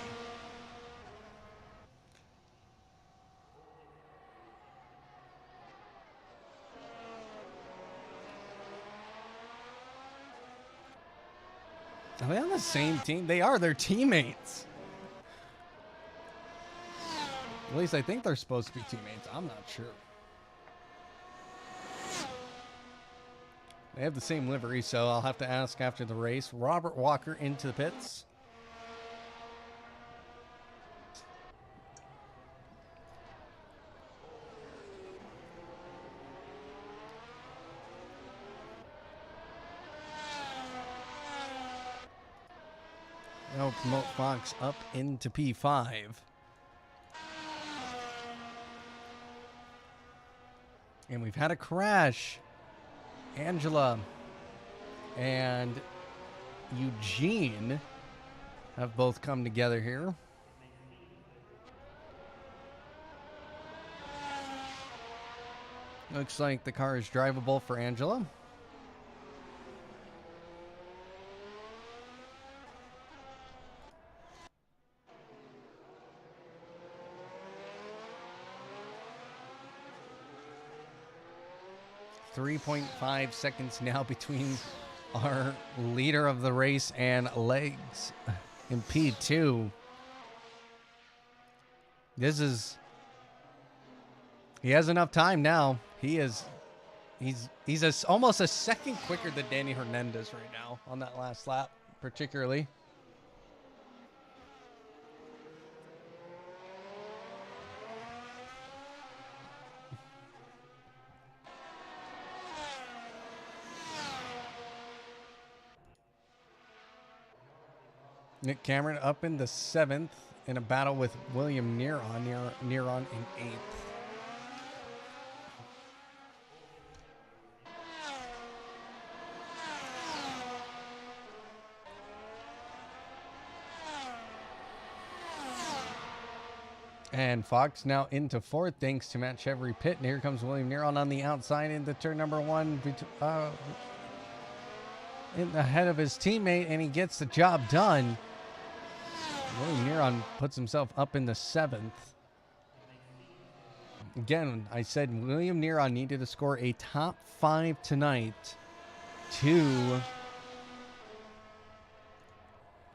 Are they on the same team? They are. They're teammates. At least I think they're supposed to be teammates. I'm not sure. They have the same livery, so I'll have to ask after the race. Robert Walker into the pits. Now promote Fox up into P5. And we've had a crash. Angela and Eugene have both come together here. Looks like the car is drivable for Angela. .5 seconds now between our leader of the race and Legs in P2. He has enough time now. He's almost a second quicker than Danny Hernandez right now on that last lap, particularly. Nick Cameron up in the 7th in a battle with William Neron in 8th. And Fox now into 4th thanks to Matt Chevry pit. And here comes William Neron on the outside into turn number 1. In the head of his teammate, and he gets the job done. William Neron puts himself up in the 7th. Again, I said William Neron needed to score a top 5 tonight to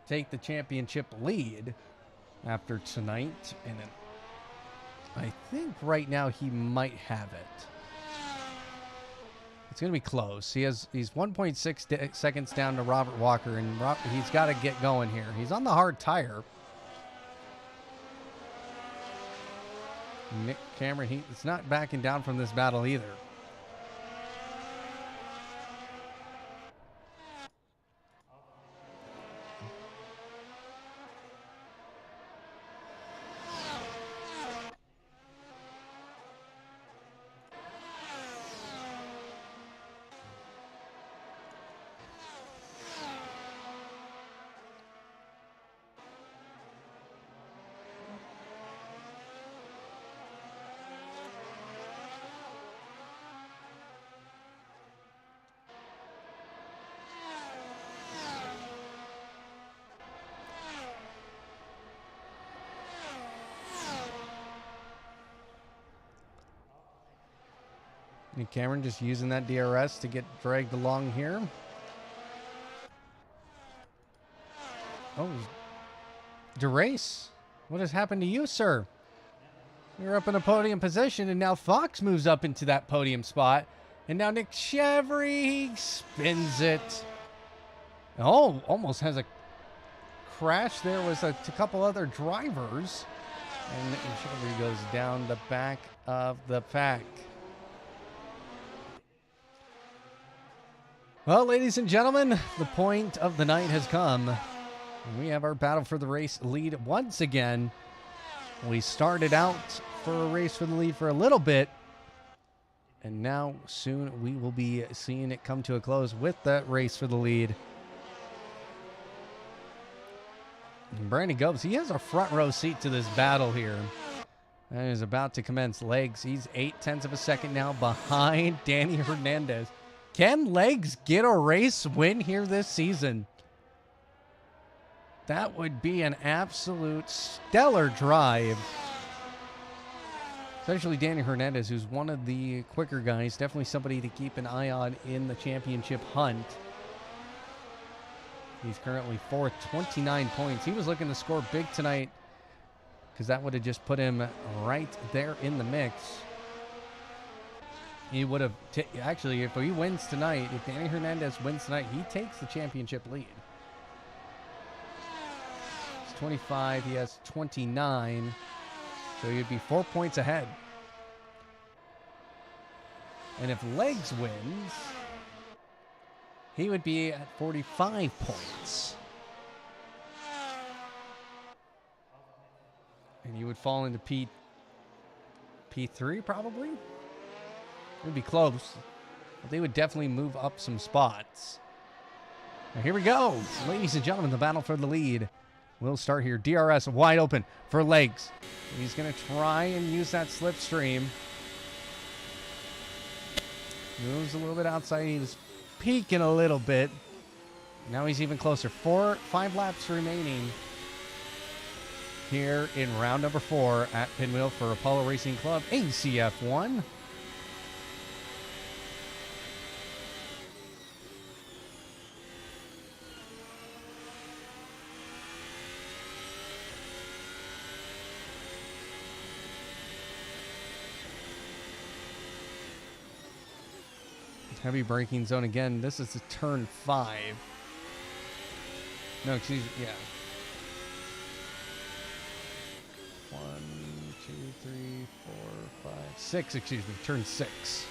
take the championship lead after tonight. And I think right now he might have it. It's going to be close. He's 1.6 seconds down to Robert Walker, and he's got to get going here. He's on the hard tire. Nick Cameron, it's not backing down from this battle either. Nick Cameron just using that DRS to get dragged along here. Oh, DeRace, what has happened to you, sir? You're up in a podium position, and now Fox moves up into that podium spot. And now Nick Chevry spins it. Oh, almost has a crash there with a couple other drivers. And Nick Chevry goes down the back of the pack. Well, ladies and gentlemen, the point of the night has come. We have our battle for the race lead once again. We started out for a race for the lead for a little bit, and now soon we will be seeing it come to a close with that race for the lead. And Brandon Gobes, he has a front row seat to this battle here. And is about to commence. Legs, he's 0.8 of a second now behind Danny Hernandez. Can Legs get a race win here this season? That would be an absolute stellar drive. Especially Danny Hernandez, who's one of the quicker guys. Definitely somebody to keep an eye on in the championship hunt. He's currently 4th, 29 points. He was looking to score big tonight because that would have just put him right there in the mix. He would have, actually, if he wins tonight, if Danny Hernandez wins tonight, he takes the championship lead. It's 25, he has 29, so he'd be 4 points ahead. And if Legs wins, he would be at 45 points. And he would fall into P3 probably? It would be close, but they would definitely move up some spots. Now here we go. Ladies and gentlemen, the battle for the lead will start here. DRS wide open for Legs. He's going to try and use that slipstream. Moves a little bit outside. He was peaking a little bit. Now he's even closer. 5 laps remaining here in round number 4 at Pinwheel for Apollo Racing Club ACF1. Heavy braking zone again. This is the turn 5. No, excuse me. Yeah. 1, 2, 3, 4, 5, 6. Excuse me. Turn 6.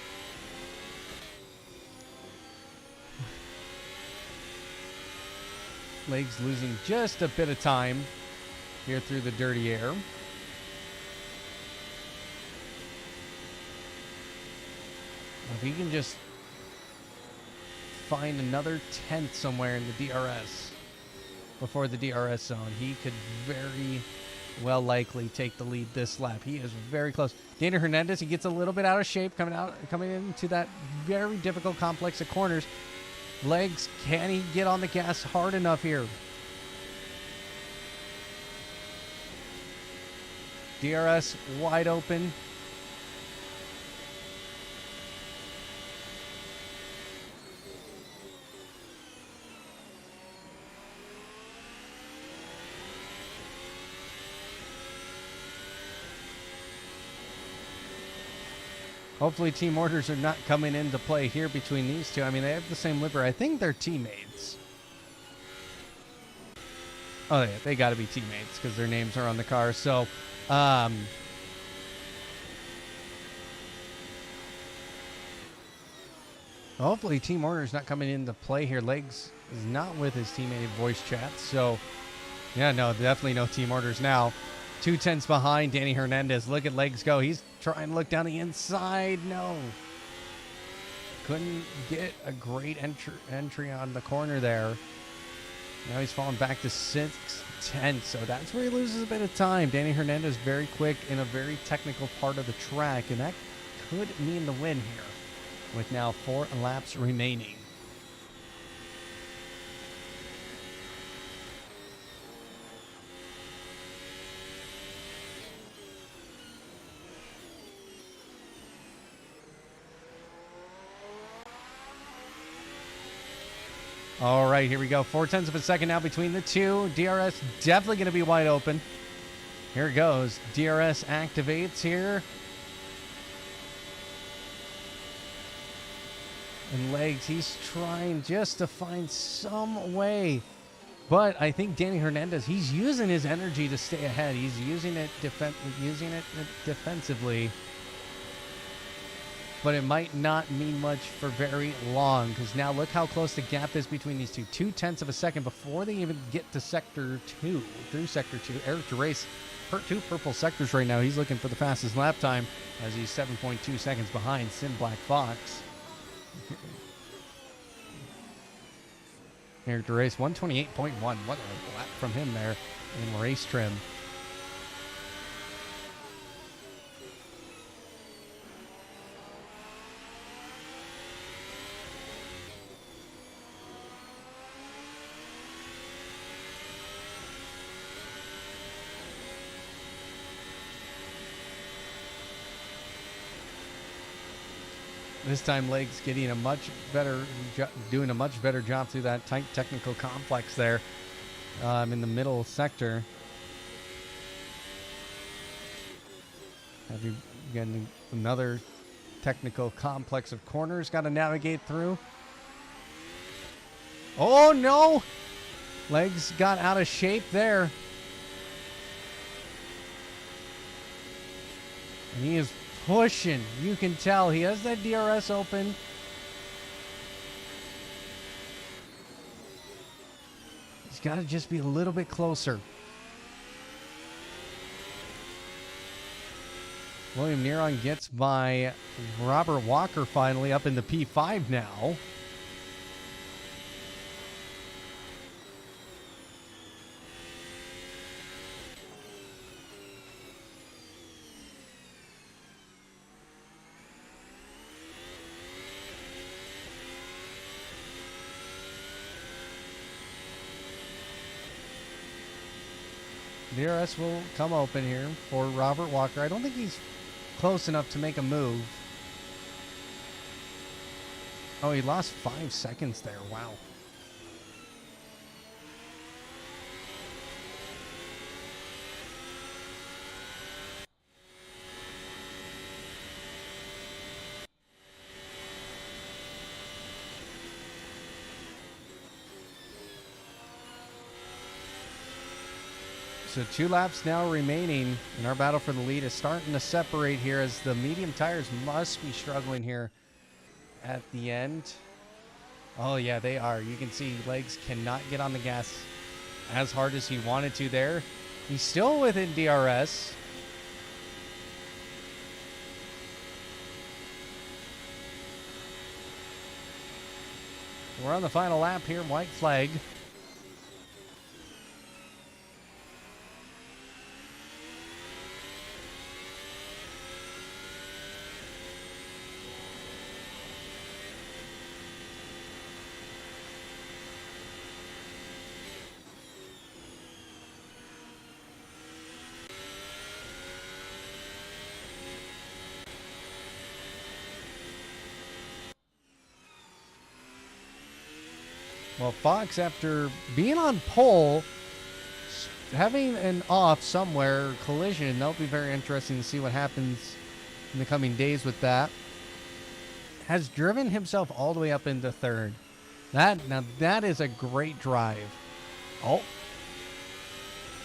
Legs losing just a bit of time here through the dirty air. If he can just find another 10th somewhere in the DRS before the DRS zone, he could very well likely take the lead this lap. He is very close. Daniel Hernandez, he gets a little bit out of shape coming into that very difficult complex of corners. Legs, can he get on the gas hard enough here? DRS wide open. Hopefully team orders are not coming into play here between these two. I mean, they have the same livery. I think they're teammates. Oh, yeah, they got to be teammates because their names are on the car. So, hopefully team orders not coming into play here. Legs is not with his teammate voice chat. So, yeah, no, definitely no team orders now. 2 tenths behind Danny Hernandez. Look at Legs go. He's trying to look down the inside. No. Couldn't get a great entry on the corner there. Now he's falling back to 6 tenths. So that's where he loses a bit of time. Danny Hernandez very quick in a very technical part of the track. And that could mean the win here with now 4 laps remaining. All right, here we go. 4 tenths of a second now between the two. DRS definitely going to be wide open. Here it goes. DRS activates here. And Legs, he's trying just to find some way. But I think Danny Hernandez, he's using his energy to stay ahead. He's using it defensively. But it might not mean much for very long because now look how close the gap is between these two. 2 tenths of a second before they even get to Sector 2. Through Sector 2, Eric DeRace, 2 purple sectors right now. He's looking for the fastest lap time as he's 7.2 seconds behind Sim Black Fox. Eric DeRace, 128.1. What a lap from him there in race trim. This time, Legs getting a much better, doing a much better job through that tight technical complex there in the middle sector. Again, another technical complex of corners got to navigate through. Oh no! Legs got out of shape there. And he is pushing. You can tell he has that DRS open. He's got to just be a little bit closer. William Neron gets by Robert Walker finally up in the P5 now. DRS will come open here for Robert Walker. I don't think he's close enough to make a move. Oh, he lost 5 seconds there. Wow. So 2 laps now remaining, and our battle for the lead is starting to separate here as the medium tires must be struggling here at the end. Oh, yeah, they are. You can see Legs cannot get on the gas as hard as he wanted to there. He's still within DRS. We're on the final lap here, white flag. Well, Fox, after being on pole, having an off somewhere, collision, that'll be very interesting to see what happens in the coming days with that, has driven himself all the way up into third. Now that is a great drive. Oh,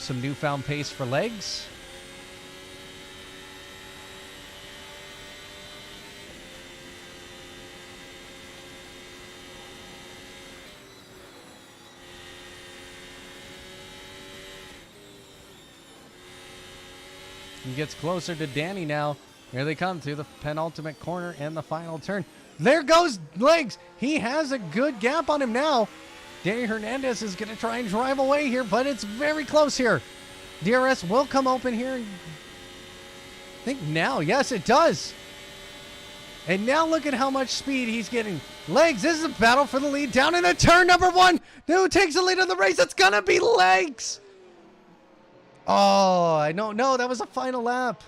some newfound pace for Legs. He gets closer to Danny now. Here they come through the penultimate corner and the final turn. There goes Legs. He has a good gap on him now. Danny Hernandez is going to try and drive away here, but it's very close here. DRS will come open here. I think now, yes, it does. And now look at how much speed he's getting. Legs, this is a battle for the lead down in the turn number 1. Who takes the lead of the race? It's going to be Legs. Oh, I don't know. That was the final lap.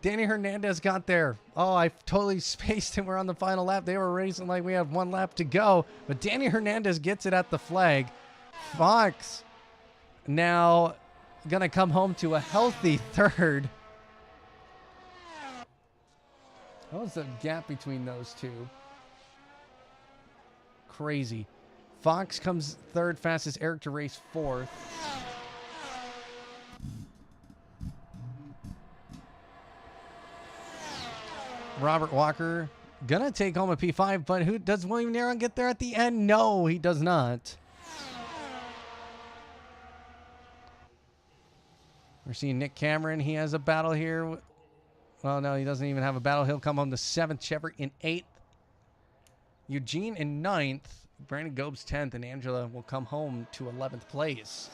Danny Hernandez got there. Oh, I totally spaced him. We're on the final lap. They were racing like we have 1 lap to go. But Danny Hernandez gets it at the flag. Fox now going to come home to a healthy third. What was the gap between those two? Crazy. Fox comes third fastest. Eric to race 4th. Robert Walker gonna take home a P5, but who does William Naron get there at the end? No, he does not. We're seeing Nick Cameron. He has a battle here. Well, no, he doesn't even have a battle. He'll come home to 7th. Shepard in 8th. Eugene in 9th. Brandon Gobes 10th, and Angela will come home to 11th place.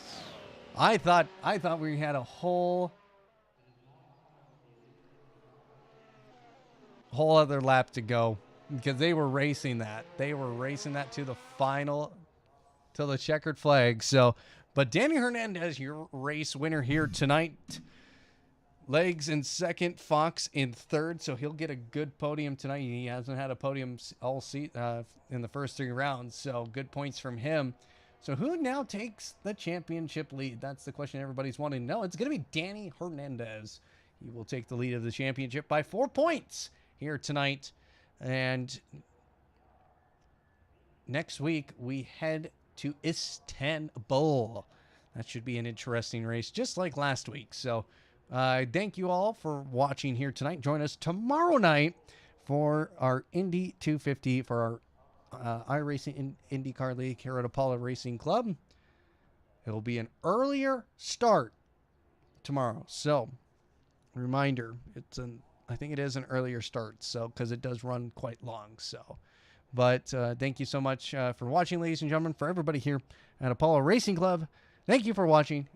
I thought we had a whole other lap to go because they were racing that. They were racing that to the final, to the checkered flag. So, but Danny Hernandez, your race winner here tonight. Legs in 2nd, Fox in 3rd, so he'll get a good podium tonight. He hasn't had a podium all in the first 3 rounds, so good points from him. So who now takes the championship lead? That's the question everybody's wanting to know. It's going to be Danny Hernandez. He will take the lead of the championship by 4 points here tonight. And next week, we head to Istanbul. That should be an interesting race, just like last week. So thank you all for watching here tonight. Join us tomorrow night for our Indy 250 for our iRacing IndyCar League here at Apollo Racing Club. It will be an earlier start tomorrow. So, reminder, I think it is an earlier start, so because it does run quite long. So, but thank you so much for watching, ladies and gentlemen. For everybody here at Apollo Racing Club, thank you for watching.